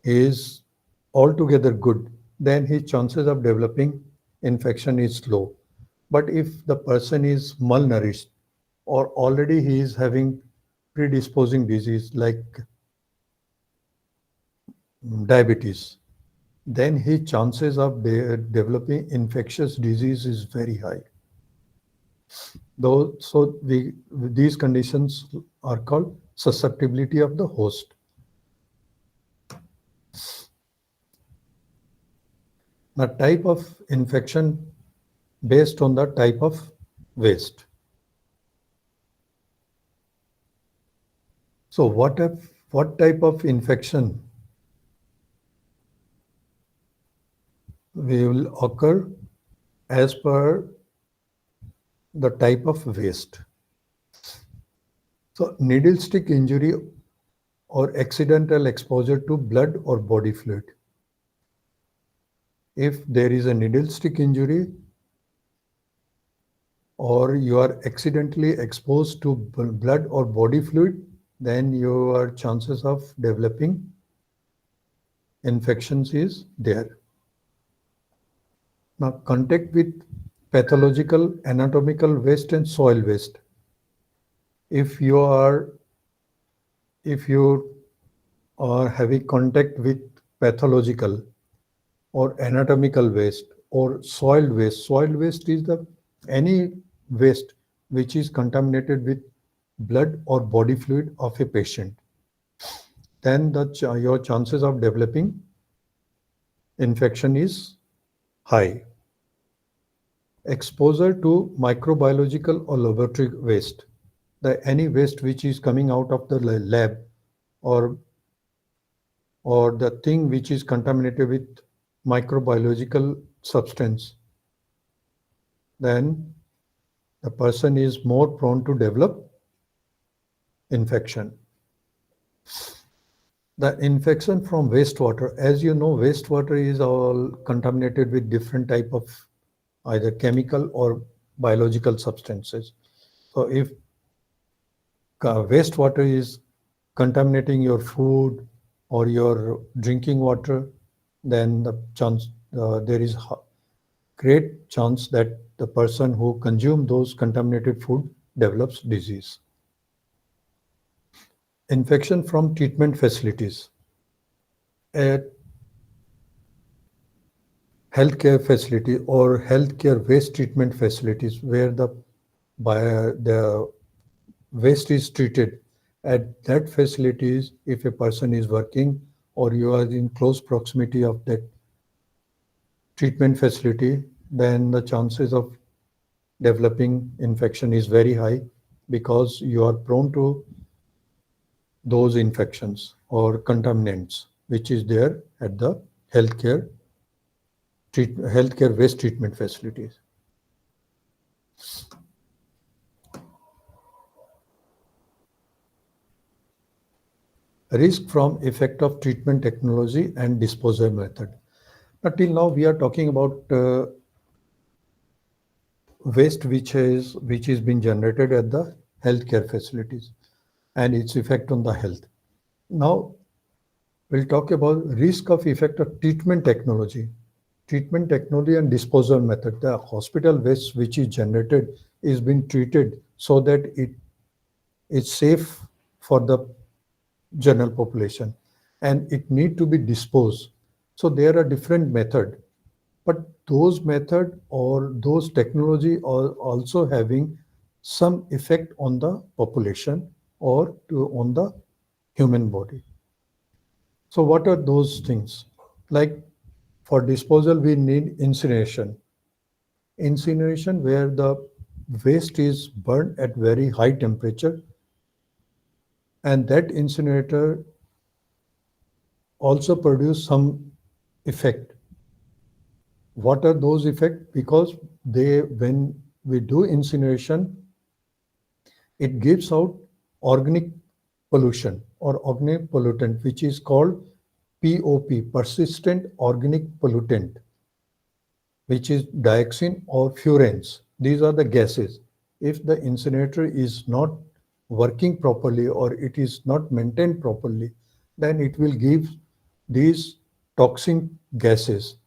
S2: is altogether good, then his chances of developing infection is low. But if the person is malnourished or already he is having predisposing disease like diabetes, then his chances of developing infectious disease is very high. Though, so these conditions are called susceptibility of the host. The type of infection based on the type of waste. So what type of infection will occur as per the type of waste? So needle stick injury or accidental exposure to blood or body fluid. If there is a needle stick injury or you are accidentally exposed to blood or body fluid, then your chances of developing infections is there. Now, contact with pathological anatomical waste and soil waste. If you are if you are having contact with pathological or anatomical waste or soil waste, soil waste is the any waste which is contaminated with blood or body fluid of a patient, then your chances of developing infection is high. Exposure to microbiological or laboratory waste, the any waste which is coming out of the lab or the thing which is contaminated with microbiological substance, then the person is more prone to develop infection. The infection from wastewater, as you know, wastewater is all contaminated with different type of either chemical or biological substances. So if wastewater is contaminating your food or your drinking water, then there is great chance that the person who consume those contaminated food develops disease. Infection from treatment facilities. At healthcare facility or healthcare waste treatment facilities where the waste is treated, at that facilities, if a person is working or you are in close proximity of that treatment facility, then the chances of developing infection is very high because you are prone to those infections or contaminants which is there at the healthcare waste treatment facilities. Risk from effect of treatment technology and disposal method. Now, till now we are talking about waste which is being generated at the healthcare facilities and its effect on the health. Now we'll talk about risk of effect of treatment technology and disposal method. The hospital waste which is generated is being treated so that it is safe for the general population and it need to be disposed. So there are different method, but those method or those technology are also having some effect on the population or on the human body. So what are those things? Like for disposal, we need incineration. Incineration where the waste is burned at very high temperature and that incinerator also produce some effect. What are those effects? Because when we do incineration, it gives out organic pollution or organic pollutant, which is called POP, persistent organic pollutant, which is dioxin or furans. These are the gases. If the incinerator is not working properly or it is not maintained properly, then it will give these toxic gases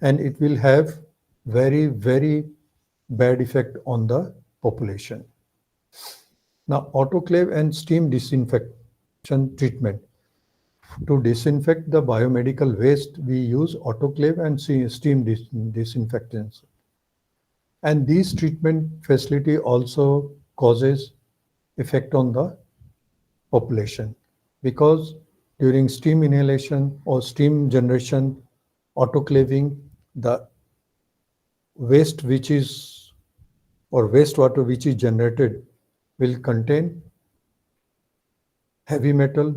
S2: and it will have very, very bad effect on the population. Now, autoclave and steam disinfection treatment. To disinfect the biomedical waste, we use autoclave and steam disinfectants. And these treatment facility also causes effect on the population because during steam inhalation or steam generation, autoclaving, the waste which is or wastewater which is generated will contain heavy metal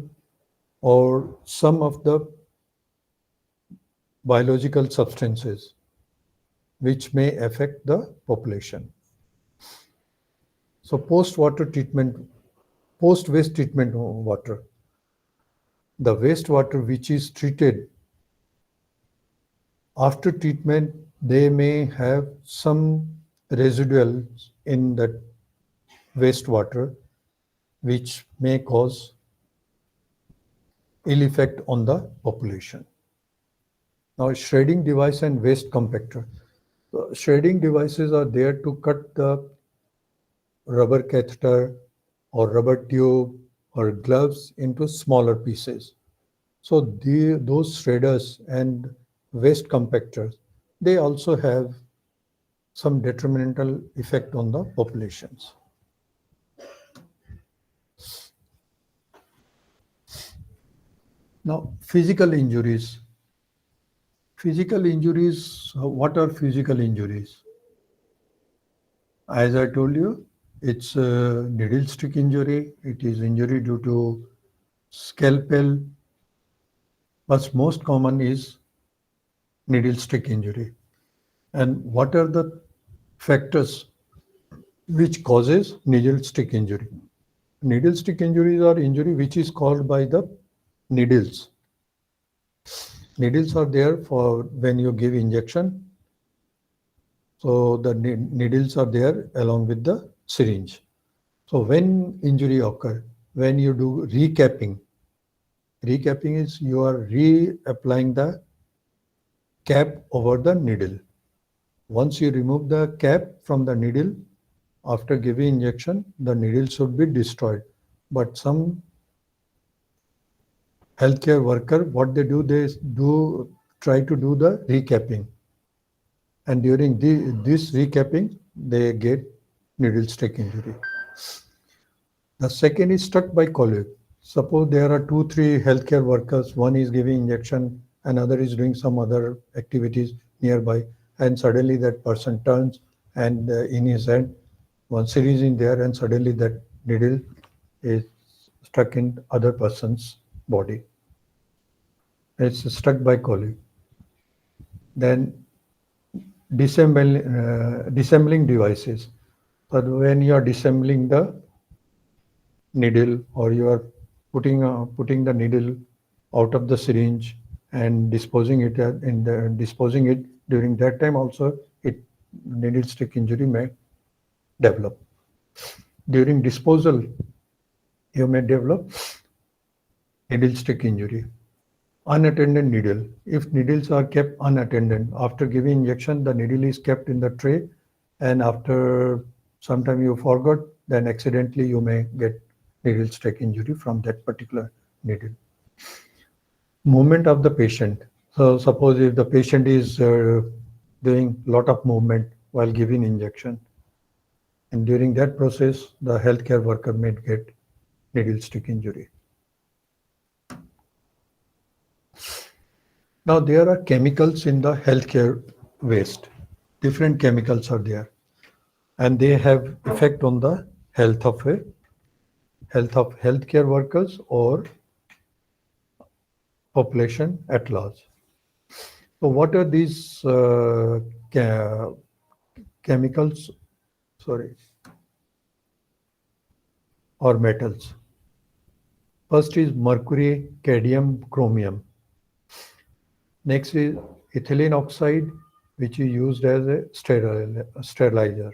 S2: or some of the biological substances which may affect the population. So post water treatment, post waste treatment water, the wastewater which is treated after treatment, they may have some residuals in that wastewater which may cause ill effect on the population. Now, shredding device and waste compactor. Shredding devices are there to cut the rubber catheter or rubber tube or gloves into smaller pieces. So those shredders and waste compactors, they also have some detrimental effect on the populations. Now, physical injuries. Physical injuries, what are physical injuries? As I told you, it's a needle stick injury. It is injury due to scalpel, but most common is needle stick injury. And what are the factors which causes needle stick injury? Needle stick injuries are injury which is caused by the needles. Needles are there for when you give injection. So the needles are there along with the syringe. So when injury occur, when you do recapping, recapping is you are reapplying the cap over the needle. Once you remove the cap from the needle, after giving injection, the needle should be destroyed. But some healthcare worker, what they do try to do the recapping. And during this recapping, they get needle stick injury. The second is struck by colleague. Suppose there are two, three healthcare workers, one is giving injection, another is doing some other activities nearby, and suddenly that person turns and in his hand, one syringe in there, and suddenly that needle is stuck in other person's body. It's struck by colleague. Then disassembling devices. But when you are disassembling the needle or you are putting the needle out of the syringe and disposing it disposing it during that time also it needle stick injury may develop. During disposal, you may develop needle stick injury. Unattended needle. If needles are kept unattended, after giving injection, the needle is kept in the tray, and after some time you forgot, then accidentally you may get needle stick injury from that particular needle. Movement of the patient. So suppose if the patient is doing lot of movement while giving injection, and during that process, the healthcare worker may get needle stick injury. Now there are chemicals in the healthcare waste. Different chemicals are there, and they have effect on the health of healthcare workers or population at large. So what are these chemicals? Sorry, or metals. First is mercury, cadmium, chromium. Next is ethylene oxide, which is used as a sterilizer.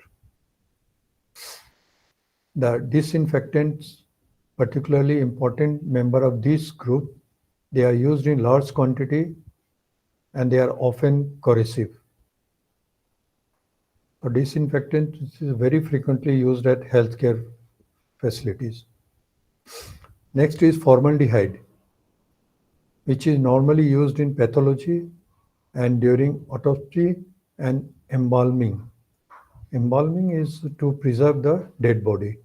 S2: The disinfectants, particularly important member of this group, they are used in large quantity and they are often corrosive. So disinfectant is very frequently used at healthcare facilities. Next is formaldehyde. which is normally used in pathology and during autopsy and embalming. Embalming is to preserve the dead body.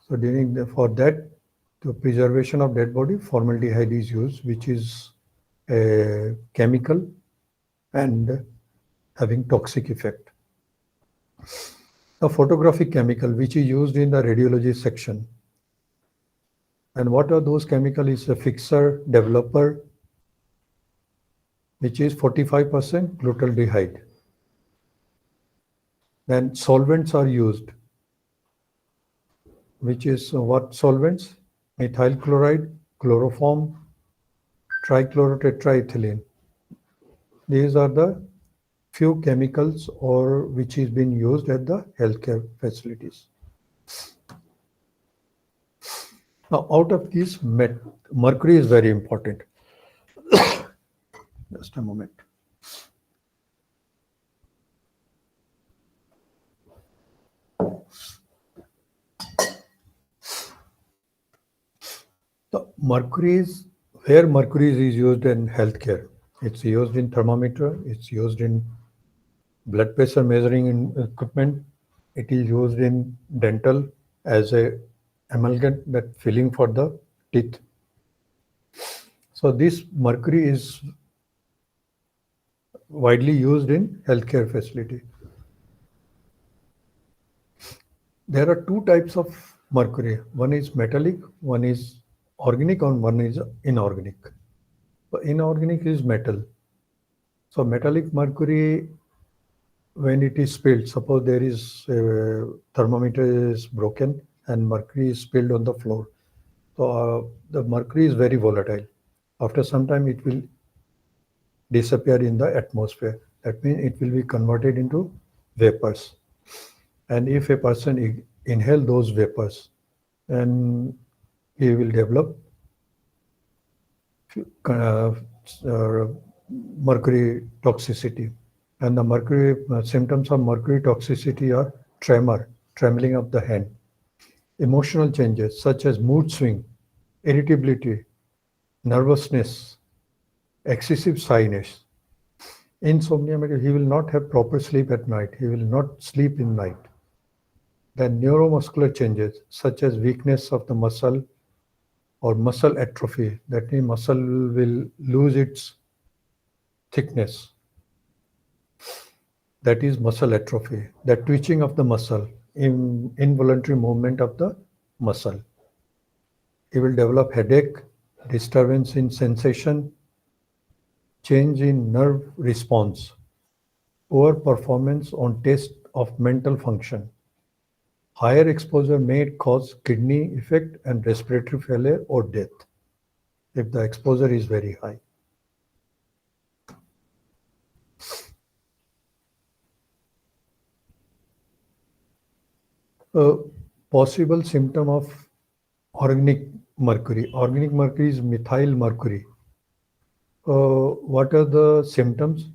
S2: So for that, the preservation of dead body, formaldehyde is used, which is a chemical and having toxic effect. A photographic chemical, which is used in the radiology section. And what are those chemicals? Is a fixer, developer, which is 45% glutaldehyde. Then solvents are used, which is what solvents? Methyl chloride, chloroform, trichlorotetraethylene. These are the few chemicals or which is being used at the healthcare facilities. Now, out of these, mercury is very important. Just a moment. The mercury is where mercury is used in healthcare. It's used in thermometer. It's used in blood pressure measuring equipment. It is used in dental as a amalgam, that filling for the teeth. So this mercury is widely used in healthcare facility. There are two types of mercury. One is metallic, one is organic, and one is inorganic. So inorganic is metal. So metallic mercury, when it is spilled, suppose there is a thermometer is broken and mercury is spilled on the floor. So the mercury is very volatile. After some time, it will disappear in the atmosphere. That means it will be converted into vapors. And if a person inhale those vapors, then he will develop uh, uh, mercury toxicity. And the mercury symptoms of mercury toxicity are trembling of the hand, emotional changes such as mood swing, irritability, nervousness, excessive shyness, insomnia. He will not have proper sleep at night. He will not sleep in night. Then neuromuscular changes such as weakness of the muscle or muscle atrophy. That means muscle will lose its thickness. That is muscle atrophy. The twitching of the muscle, involuntary movement of the muscle. He will develop headache, disturbance in sensation, change in nerve response, poor performance on test of mental function. Higher exposure may cause kidney effect and respiratory failure or death if the exposure is very high. A possible symptom of organic mercury. Organic mercury is methyl mercury. What are the symptoms?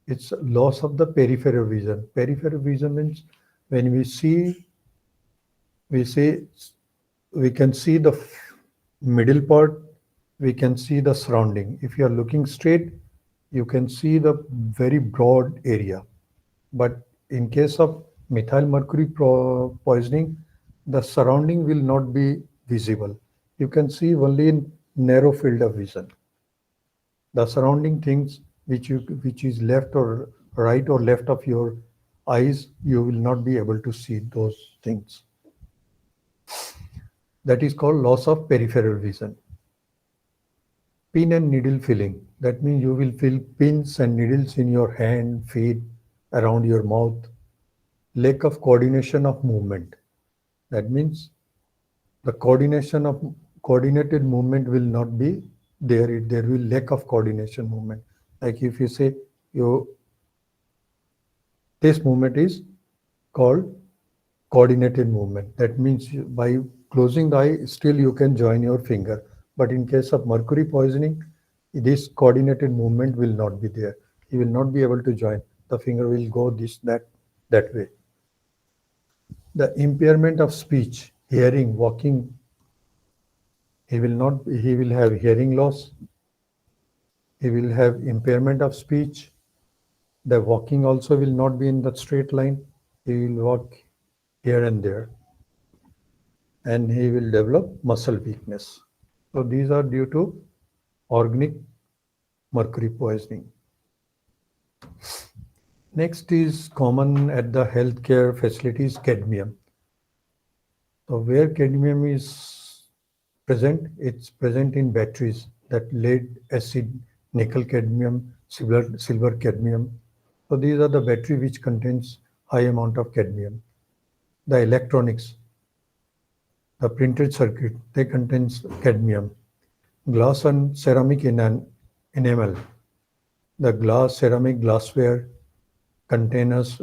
S2: It's loss of the peripheral vision. Peripheral vision means when we say we can see the middle part, we can see the surrounding. If you are looking straight, you can see the very broad area. But in case of methyl mercury poisoning, the surrounding will not be visible. You can see only in narrow field of vision. The surrounding things which is left or right or left of your eyes, you will not be able to see those things. That is called loss of peripheral vision. Pin and needle feeling. That means you will feel pins and needles in your hand, feet, around your mouth. Lack of coordination of movement. That means the coordinated movement will not be there. There will lack of coordination movement. Like if you say you this movement is called coordinated movement. That means by closing the eye, still you can join your finger. But in case of mercury poisoning, this coordinated movement will not be there. You will not be able to join. The finger will go that way. The impairment of speech, hearing, walking, He will have hearing loss, he will have impairment of speech, the walking also will not be in the straight line, he will walk here and there, and he will develop muscle weakness. So these are due to organic mercury poisoning. Next is common at the healthcare facilities, cadmium. So where cadmium is present, it's present in batteries, that lead, acid, nickel cadmium, silver cadmium. So these are the battery which contains high amount of cadmium. The electronics, the printed circuit, they contains cadmium. Glass and ceramic enamel, the glass, ceramic glassware, containers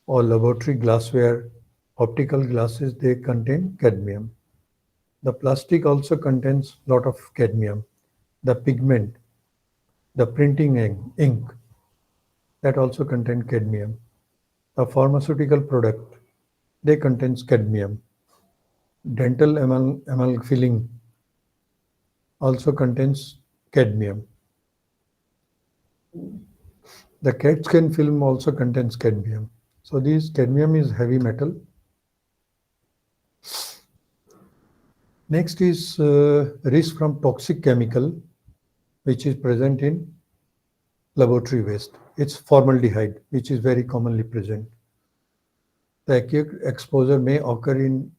S2: or laboratory glassware, optical glasses, they contain cadmium. The plastic also contains lot of cadmium. The pigment, the printing ink, that also contain cadmium. The pharmaceutical product, they contains cadmium. Dental enamel filling also contains cadmium. The CAT scan film also contains cadmium. So this cadmium is heavy metal. Next is risk from toxic chemical which is present in laboratory waste. It's formaldehyde, which is very commonly present. The acute exposure may occur in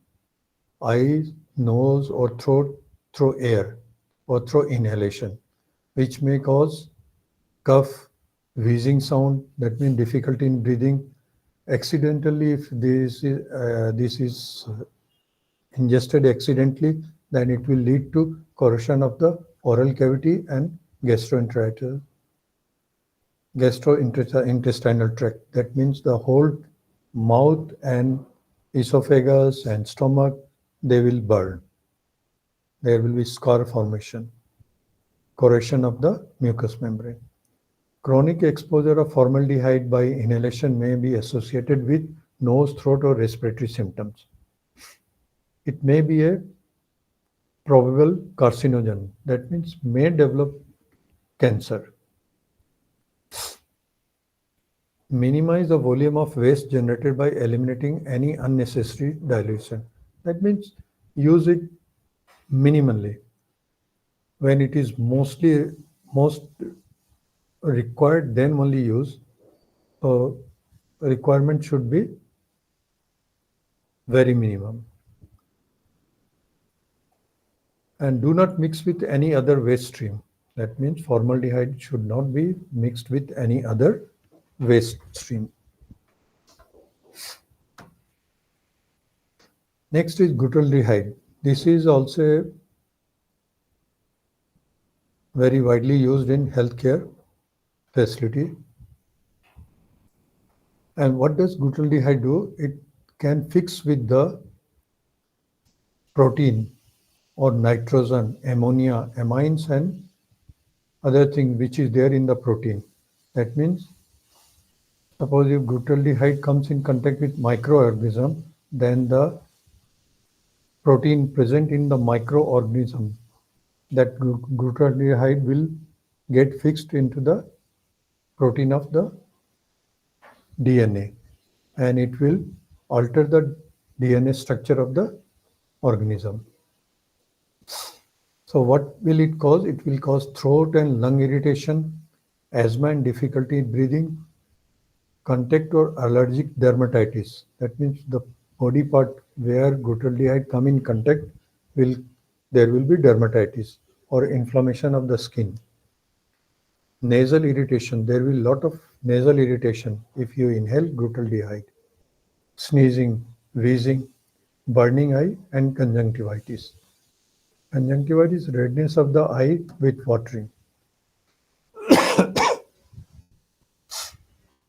S2: eyes, nose, or throat through air or through inhalation, which may cause cough, wheezing sound, that means difficulty in breathing. Accidentally, if this is ingested accidentally, then it will lead to corrosion of the oral cavity and gastrointestinal tract. That means the whole mouth and esophagus and stomach, they will burn. There will be scar formation, corrosion of the mucous membrane. Chronic exposure of formaldehyde by inhalation may be associated with nose, throat, or respiratory symptoms. It may be a probable carcinogen, that means may develop cancer. Minimize the volume of waste generated by eliminating any unnecessary dilution. That means use it minimally. When it is most required, then only use. So requirement should be very minimum. And do not mix with any other waste stream. That means formaldehyde should not be mixed with any other waste stream. Next is glutaldehyde. This is also very widely used in healthcare facility. And what does glutaldehyde do? It can fix with the protein or nitrogen, ammonia, amines, and other thing which is there in the protein. That means suppose if glutaldehyde comes in contact with microorganism, then the protein present in the microorganism, that glutaldehyde will get fixed into the protein of the DNA, and it will alter the DNA structure of the organism. So what will it cause? It will cause throat and lung irritation, asthma and difficulty in breathing, contact or allergic dermatitis. That means the body part where glutaldehyde come in contact, will there will be dermatitis or inflammation of the skin. Nasal irritation. There will be lot of nasal irritation if you inhale glutaldehyde. Sneezing, wheezing, burning eye, and conjunctivitis. Conjunctivitis, redness of the eye with watering.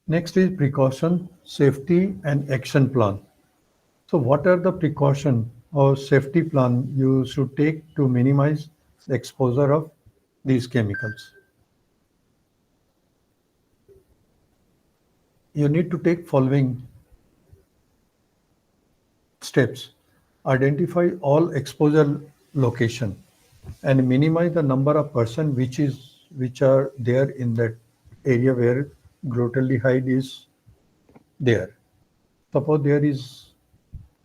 S2: Next is precaution, safety, and action plan. So what are the precaution or safety plan you should take to minimize the exposure of these chemicals? You need to take following steps. Identify all exposure location. and minimize the number of person which are there in that area where glutaldehyde is there. Suppose there is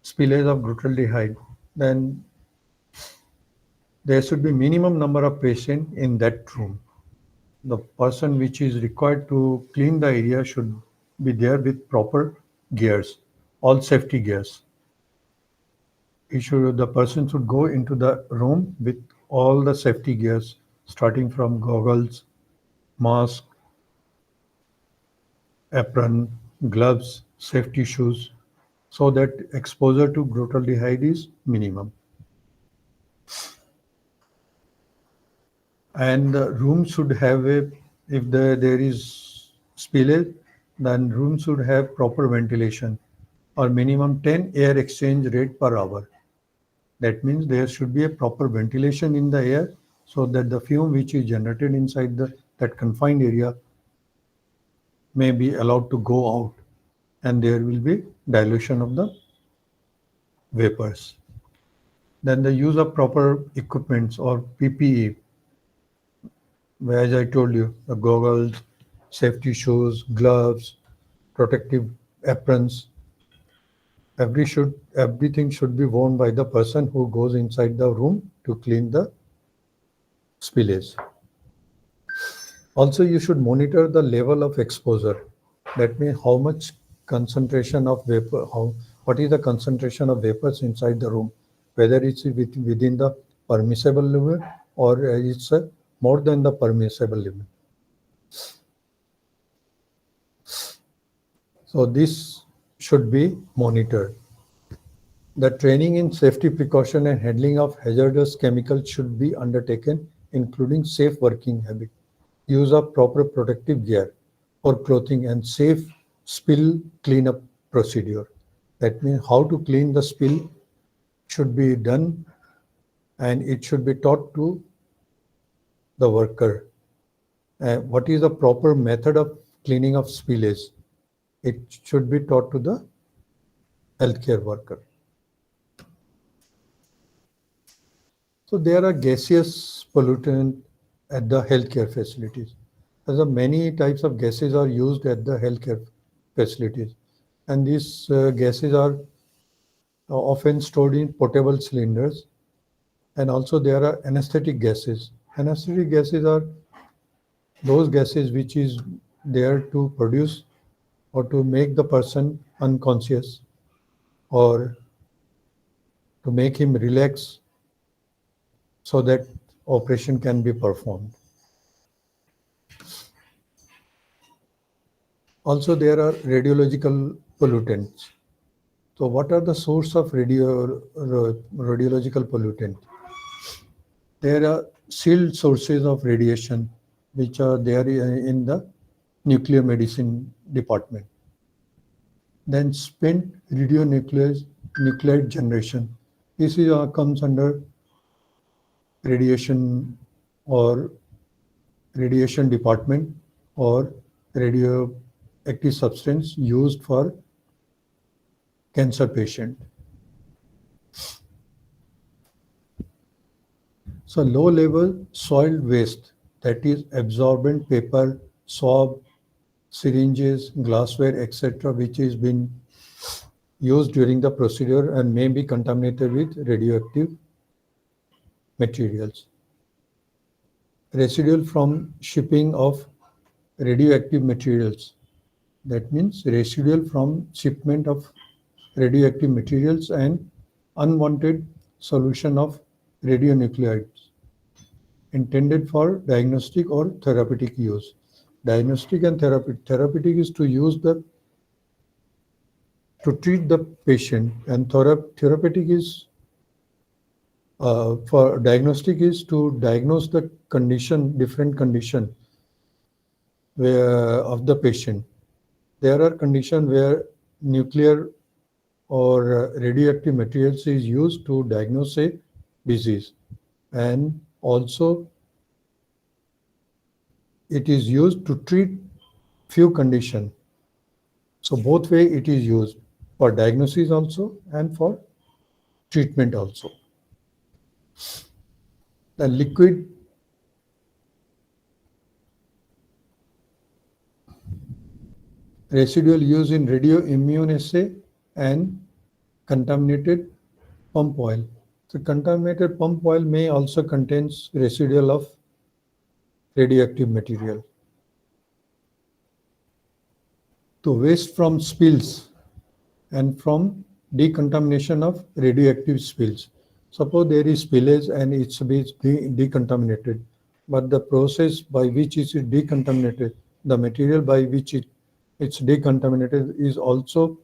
S2: spillage of glutaldehyde, then there should be minimum number of patient in that room. The person which is required to clean the area should be there with proper gears, all safety gears. The person should go into the room with all the safety gears, starting from goggles, mask, apron, gloves, safety shoes, so that exposure to glutaldehyde is minimum. And the room should have if there is spillage, then room should have proper ventilation or minimum 10 air exchange rate per hour. That means there should be a proper ventilation in the air so that the fume which is generated inside that confined area may be allowed to go out, and there will be dilution of the vapors. Then the use of proper equipments or PPE, where, as I told you, the goggles, safety shoes, gloves, protective aprons, everything should be worn by the person who goes inside the room to clean the spillage. Also, you should monitor the level of exposure. That means how much concentration of vapor, what is the concentration of vapors inside the room, whether it's within the permissible limit or it's more than the permissible limit. So this should be monitored. The training in safety precaution and handling of hazardous chemicals should be undertaken, including safe working habit, use of proper protective gear or clothing, and safe spill cleanup procedure. That means how to clean the spill should be done, and it should be taught to the worker. What is the proper method of cleaning of spillage? It should be taught to the healthcare worker. So there are gaseous pollutant at the healthcare facilities. As many types of gases are used at the healthcare facilities, and these gases are often stored in portable cylinders. And also there are anesthetic gases. Anesthetic gases are those gases which is there to produce or to make the person unconscious or to make him relax so that operation can be performed. Also, there are radiological pollutants. So, what are the source of radiological pollutant? There are sealed sources of radiation which are there in the nuclear medicine department. Then spent nuclide generation. This comes under radiation or radiation department or radioactive substance used for cancer patient. So low level soil waste, that is absorbent paper, swab, syringes, glassware, etc., which is been used during the procedure and may be contaminated with radioactive materials. Residual from shipping of radioactive materials. That means residual from shipment of radioactive materials and unwanted solution of radionuclides intended for diagnostic or therapeutic use. Diagnostic and therapeutic is to use to treat the patient, and therapeutic is for diagnostic is to diagnose the condition, different condition of the patient. There are conditions where nuclear or radioactive materials is used to diagnose a disease, and also it is used to treat few conditions. So both way it is used for diagnosis also and for treatment also. The liquid residual used in radioimmunoassay and contaminated pump oil. So contaminated pump oil may also contains residual of radioactive material. So waste from spills and from decontamination of radioactive spills. Suppose there is spillage and it's been decontaminated, but the process by which it is decontaminated, the material by which it's decontaminated is also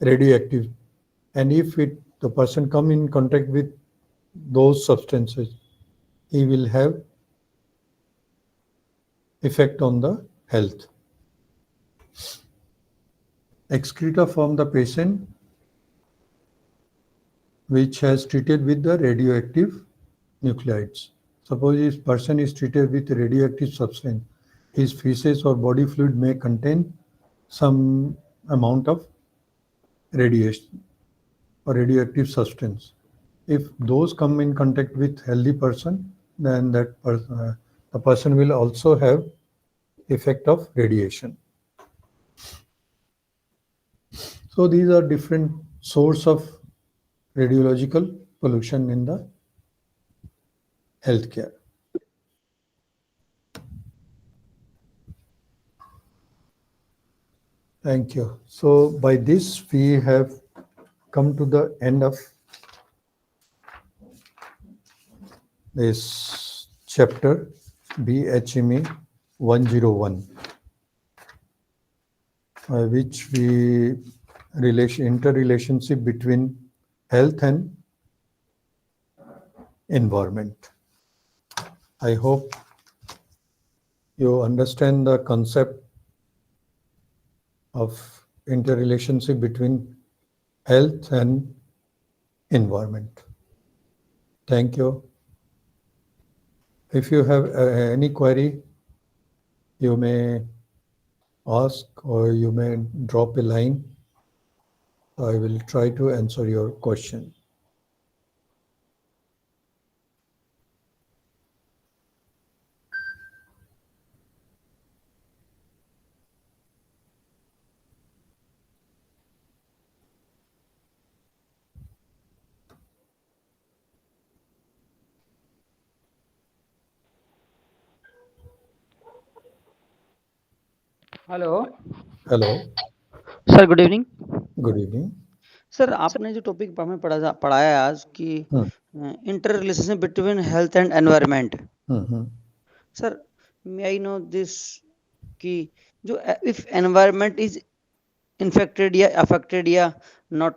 S2: radioactive. And if the person come in contact with those substances, he will have effect on the health. Excreta from the patient which has treated with the radioactive nuclides. Suppose this person is treated with radioactive substance, his feces or body fluid may contain some amount of radiation or radioactive substance. If those come in contact with healthy person, then the person will also have effect of radiation. So these are different source of radiological pollution in the healthcare. Thank you. So by this, we have come to the end of this chapter BHME 101, which we interrelationship between health and environment. I hope you understand the concept of interrelationship between health and environment. Thank you. If you have any query, you may ask or you may drop a line. I will try to answer your question.
S3: Hello
S2: Hello,
S3: sir, good evening.
S2: good evening.
S3: Sir, आपने जो topic हमें पढ़ाया है आज कि
S2: Hmm.
S3: Inter relationship between health and environment.
S2: Hmm.
S3: Sir, may I know this कि जो if environment is infected या अफेक्टेड या नॉट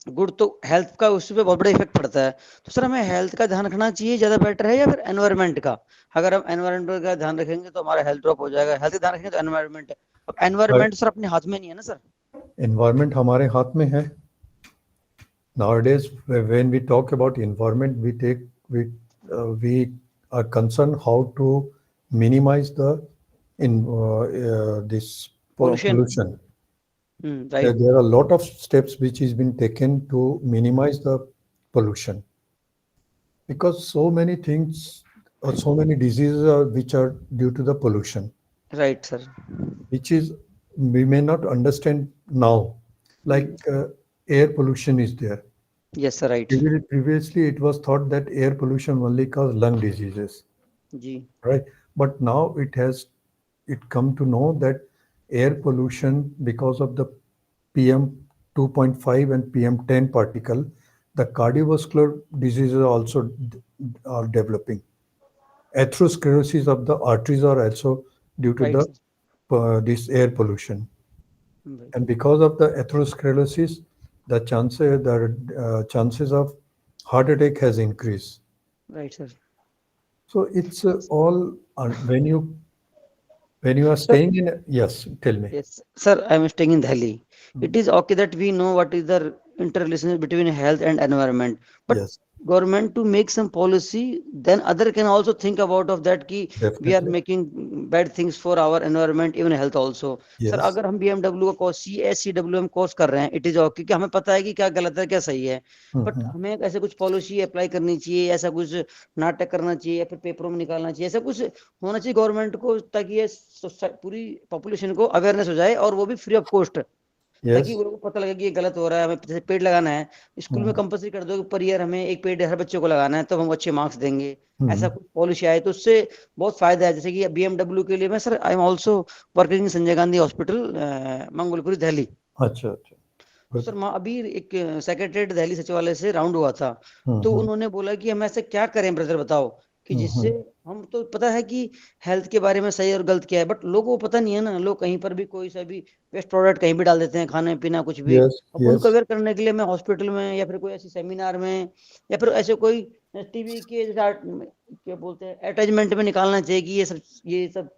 S3: गुड, तो हेल्थ का उस पर बहुत बड़ा इफेक्ट पड़ता है। तो सर, हमें हेल्थ का ध्यान रखना चाहिए, ज़्यादा बेटर है, या फिर एनवायरनमेंट का? अगर हम एनवायरनमेंट का ध्यान रखेंगे तो हमारा हेल्थ ड्रॉप हो जाएगा, हेल्थ का ध्यान रखेंगे तो एनवायरनमेंट है। अब
S2: But
S3: एनवायरनमेंट सर अपने हाथ में नहीं है ना सर।
S2: environment हमारे हाथ में है. Nowadays, when we talk about environment, we are concerned how to minimize the in this
S3: pollution.
S2: pollution.
S3: Right.
S2: There are a lot of steps which has been taken to minimize the pollution because so many things or so many diseases which are due to the pollution,
S3: right sir.
S2: which is we may not understand now. Like air pollution is there.
S3: Yes sir, right.
S2: Previously, it was thought that air pollution only caused lung diseases,
S3: जी।
S2: right? But now it come to know that air pollution because of the PM 2.5 and PM 10 particle, the cardiovascular diseases also are developing. Atherosclerosis of the arteries are also due to
S3: right
S2: the
S3: sir.
S2: this air pollution.
S3: Right.
S2: And because of the atherosclerosis, the chances of heart attack has increased.
S3: Right sir.
S2: So it's all when you are
S3: sir,
S2: staying in. Yes, tell me.
S3: yes sir, I am staying in Delhi. It is okay that we know what is the interrelationship between health and environment, but
S2: Yes.
S3: government to make some policy, then other can also think about of that कि we are
S2: Definitely.
S3: making bad things for our environment, even health also. Sir
S2: Yes.
S3: अगर हम BMW का course CSCW हम course कर रहे हैं, it is okay कि हमें पता है कि क्या गलत है क्या सही है, बट
S2: Mhm.
S3: हमें ऐसे कुछ पॉलिसी अप्लाई करनी चाहिए, ऐसा कुछ नाटक करना चाहिए, या फिर पेपरों में निकालना चाहिए, ऐसा कुछ होना चाहिए गवर्नमेंट को, ताकि ये पूरी पॉपुलेशन को अवेयरनेस हो जाए, और वो भी फ्री ऑफ कॉस्ट, ताकि
S2: Yes.
S3: वो लोगों को पता लगे कि ये गलत हो रहा है। हमें जैसे पेड़ लगाना है, स्कूल में
S2: Mhm.
S3: कंपलसरी कर दो कि पर ईयर हमें एक पेड़ हर बच्चे को लगाना है, तो हम अच्छे मार्क्स देंगे। ऐसा
S2: Mhm.
S3: कुछ पॉलिसी आए तो उससे बहुत फायदा है। जैसे कि BMW के लिए मैं sir I am also working in Sanjay Gandhi hospital, Mangolpuri, Delhi.
S2: अच्छा अच्छा।
S3: तो
S2: Good.
S3: सर मैं अभी एक सेक्रेटरीट दिल्ली सचिवालय से राउंड हुआ था, तो
S2: Mhm.
S3: उन्होंने बोला कि हम ऐसे क्या करें ब्रदर बताओ, कि जिससे
S2: Mhm.
S3: हम तो पता है कि हेल्थ के बारे में सही और गलत क्या है, बट लोगों को पता नहीं है ना, लोग कहीं पर भी कोई सा भी वेस्ट प्रोडक्ट कहीं भी डाल देते हैं, खाने पीना कुछ भी।
S2: Yes.
S3: अब उनको
S2: Yes.
S3: अवेयर करने के लिए मैं हॉस्पिटल में या फिर कोई ऐसी सेमिनार में, या फिर ऐसे कोई टीवी के जैसे क्या बोलते हैं अटैचमेंट में निकालना चाहिए कि ये सब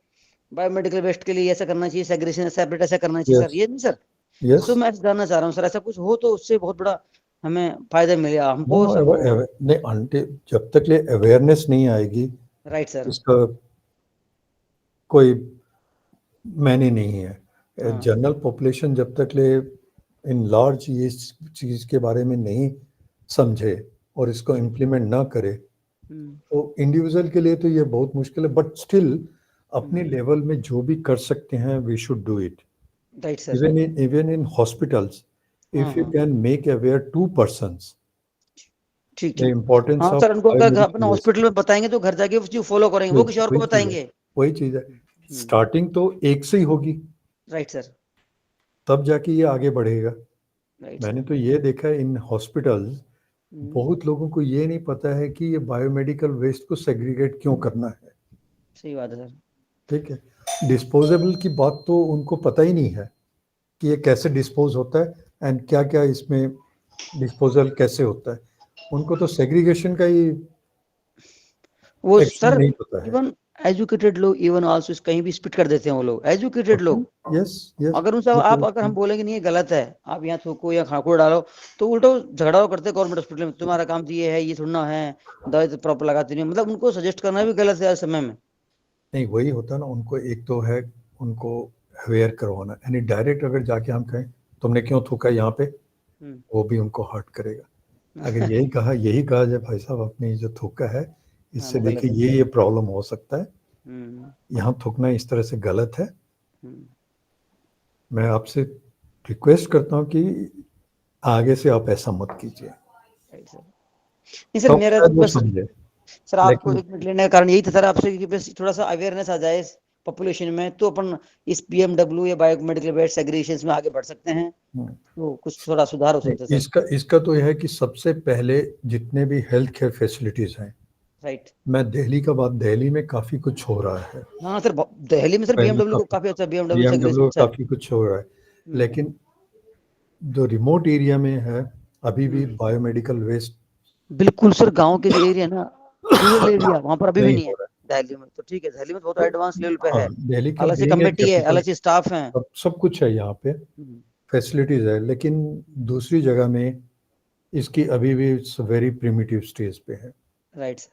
S3: बायोमेडिकल वेस्ट के लिए ऐसा करना चाहिए, सेग्रेगेशन सेपरेट ऐसा करना चाहिए सर,
S2: Yes.
S3: ये नहीं सर। सो
S2: Yes.
S3: मैं जानना चाह रहा हूँ सर, ऐसा कुछ हो तो उससे बहुत बड़ा हमें फायदा मिलेगा
S2: No,
S3: हमको,
S2: no,
S3: सबको।
S2: नहीं, जब तक ले अवेयरनेस नहीं आएगी,
S3: राइट सर।
S2: इसका कोई मैंने नहीं है।
S3: हाँ।
S2: जनरल पॉपुलेशन जब तक ले इन लार्ज ये चीज़ के बारे में नहीं समझे और इसको इम्प्लीमेंट ना करे,
S3: हम्म।
S2: तो इंडिविजुअल के लिए तो ये बहुत मुश्किल है, बट स्टिल अपने
S3: हम्म।
S2: लेवल में जो भी कर सकते हैं we should do it.
S3: Right sir.
S2: Even in hospitals,
S3: हाँ
S2: if you
S3: हाँ।
S2: can make aware two persons
S3: ठीक
S2: the
S3: ठीक।
S2: importance
S3: हाँ
S2: of
S3: सर, उनको अगर अपना
S2: biomedical waste,
S3: हॉस्पिटल में बताएंगे तो घर जाके उस चीज फॉलो करेंगे, वो
S2: वही
S3: किसी और को
S2: वही चीज़ है,
S3: बताएंगे।
S2: वही चीज़ है।
S3: हम्म।
S2: स्टार्टिंग तो एक से ही होगी,
S3: राइट सर।
S2: तब जाके ये आगे बढ़ेगा।
S3: Right sir.
S2: मैंने तो ये देखा है इन हॉस्पिटल्स,
S3: हम्म।
S2: बहुत लोगों को ये नहीं पता है कि ये बायोमेडिकल वेस्ट को सेग्रीगेट क्यों करना है।
S3: सही बात है सर।
S2: ठीक है, डिस्पोजेबल की बात तो उनको पता ही नहीं है कि ये कैसे डिस्पोज होता है एंड क्या क्या इसमें डिस्पोजल कैसे होता है। उनको तो सेग्रीगेशन का ही
S3: वो
S2: एक्शन
S3: सर
S2: नहीं पता है।
S3: इवन एजुकेटेड लोग इवन आल्सो कहीं भी स्पिट कर देते हैं, वो लोग एजुकेटेड लोग।
S2: Yes yes.
S3: अगर उनसे आप अगर हम बोलेंगे नहीं ये गलत है, आप यहाँ थूको या खाकुड़ डालो, तो उल्टा झगड़ा करते हैं गवर्नमेंट हॉस्पिटल में, तुम्हारा काम तो ये है, ये थोड़ा है, दवाई तो प्रॉपर लगाती नहीं, मतलब उनको सजेस्ट करना भी गलत है आज समय में।
S2: नहीं, वही होता है ना, उनको एक तो है उनको अवेयर करवाना, यानी डायरेक्ट अगर जाके हम कहें तुमने क्यों थूका यहाँ पे,
S3: हम्म।
S2: वो भी उनको हर्ट करेगा। अगर यही कहा जाए भाई साहब आपने ये जो थूका है,
S3: हाँ
S2: इससे
S3: वो गलत
S2: देखिए
S3: है।
S2: ये प्रॉब्लम हो सकता है,
S3: हम्म।
S2: यहाँ थूकना इस तरह से गलत है।
S3: हम्म।
S2: मैं आपसे रिक्वेस्ट करता हूँ कि आगे से आप ऐसा मत कीजिए,
S3: राइट सर। नहीं सर,
S2: तब
S3: मेरा तो
S2: शायद वो
S3: बस
S2: समझे।
S3: सर आपको
S2: लेकिन
S3: एक मिनट लेने का कारण यही था सर आपसे, कि बस थोड़ा सा अवेयरनेस आ जाए पॉपुलेशन में, तो अपन इस BMW या बायोमेडिकल वेस्ट सेग्रीगेशन में आगे बढ़ सकते हैं,
S2: हम्म,
S3: तो कुछ थोड़ा सुधार हो
S2: नहीं,
S3: सकता है सर।
S2: इसका तो यह है कि सबसे पहले जितने भी हेल्थ केयर फैसिलिटीज हैं,
S3: राइट।
S2: मैं दिल्ली का बात, दिल्ली में काफ़ी कुछ हो रहा है।
S3: हाँ सर, दिल्ली में सर
S2: पहले
S3: BMW को
S2: काफ़ी
S3: काफी अच्छा, BMW सेग्रीगेशन
S2: BMW
S3: अच्छा है।
S2: काफ़ी कुछ हो रहा है,
S3: हम्म।
S2: लेकिन जो रिमोट एरिया में है अभी भी
S3: हम्म।
S2: बायोमेडिकल वेस्ट
S3: बिल्कुल सर, गांव के जो एरिया ना, रूरल एरिया, वहां पर अभी भी
S2: नहीं
S3: नहीं है।
S2: हो रहा
S3: दिल्ली में तो ठीक है, दिल्ली में बहुत
S2: है।
S3: एडवांस लेवल पे
S2: हाँ,
S3: है,
S2: दिल्ली का
S3: अलग से
S2: बीइंग ए
S3: कमेटी है,
S2: कैपिटल,
S3: अलग से स्टाफ है।
S2: सब कुछ है यहाँ पे,
S3: हम्म।
S2: फैसिलिटीज है, लेकिन दूसरी जगह में इसकी अभी भी वेरी प्रिमिटिव स्टेज पे है।
S3: Right sir.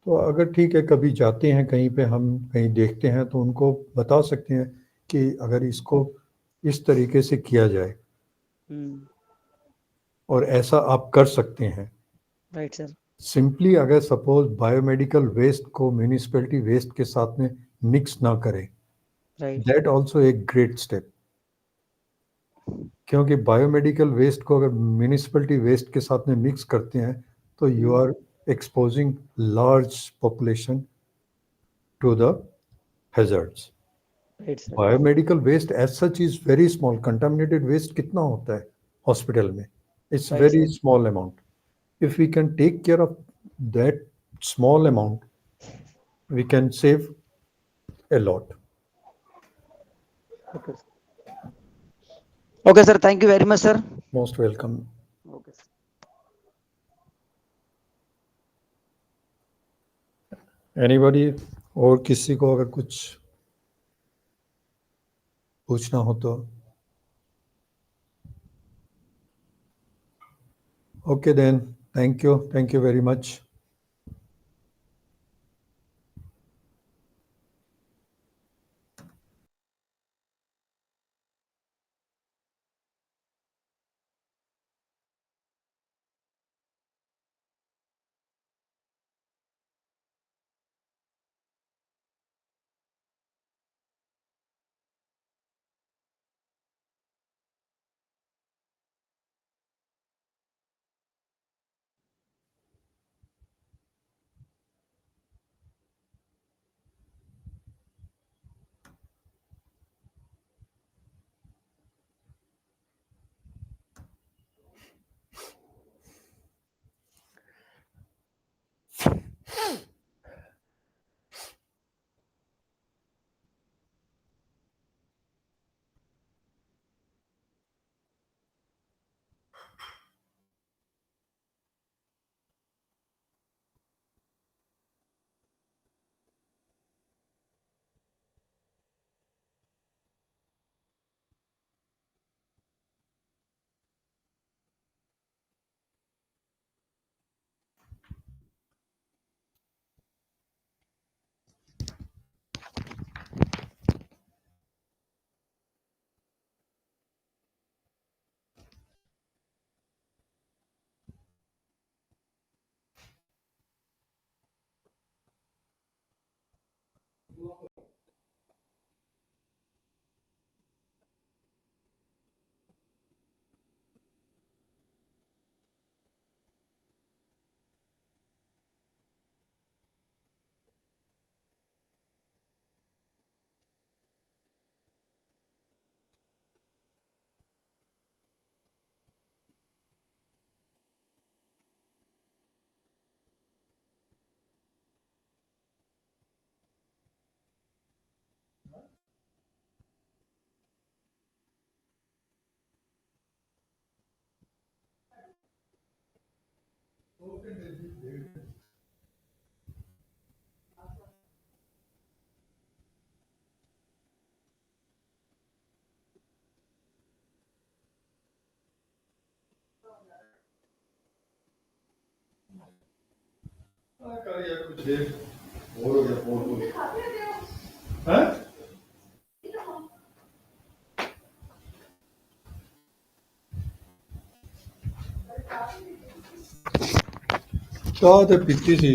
S2: तो अगर ठीक है कभी जाते हैं कहीं पे, हम कहीं देखते हैं तो उनको बता सकते हैं कि अगर इसको इस तरीके से किया जाए
S3: हम्म।
S2: और ऐसा आप कर सकते हैं।
S3: Right sir.
S2: सिंपली अगर सपोज बायोमेडिकल वेस्ट को म्यूनिसिपैलिटी वेस्ट के साथ में मिक्स ना करें,
S3: राइट।
S2: दैट ऑल्सो एक ग्रेट स्टेप। क्योंकि बायोमेडिकल वेस्ट को अगर म्यूनिसिपैलिटी वेस्ट के साथ में मिक्स करते हैं तो you
S3: hmm.
S2: Are exposing large population to the hazards.
S3: Right sir.
S2: Biomedical waste as such is very small, contaminated waste कितना होता है हॉस्पिटल में, it's
S3: right
S2: very
S3: sir.
S2: Small amount. If we can take care of that small amount, we can save a lot.
S3: Okay. Okay sir, thank you very much sir.
S2: Most welcome.
S3: Okay sir.
S2: Anybody, और किसी को अगर कुछ पूछना हो तो okay then. Thank you. Thank you very much. ਚਾਹ ਤੇ ਪੀਤੀ ਸੀ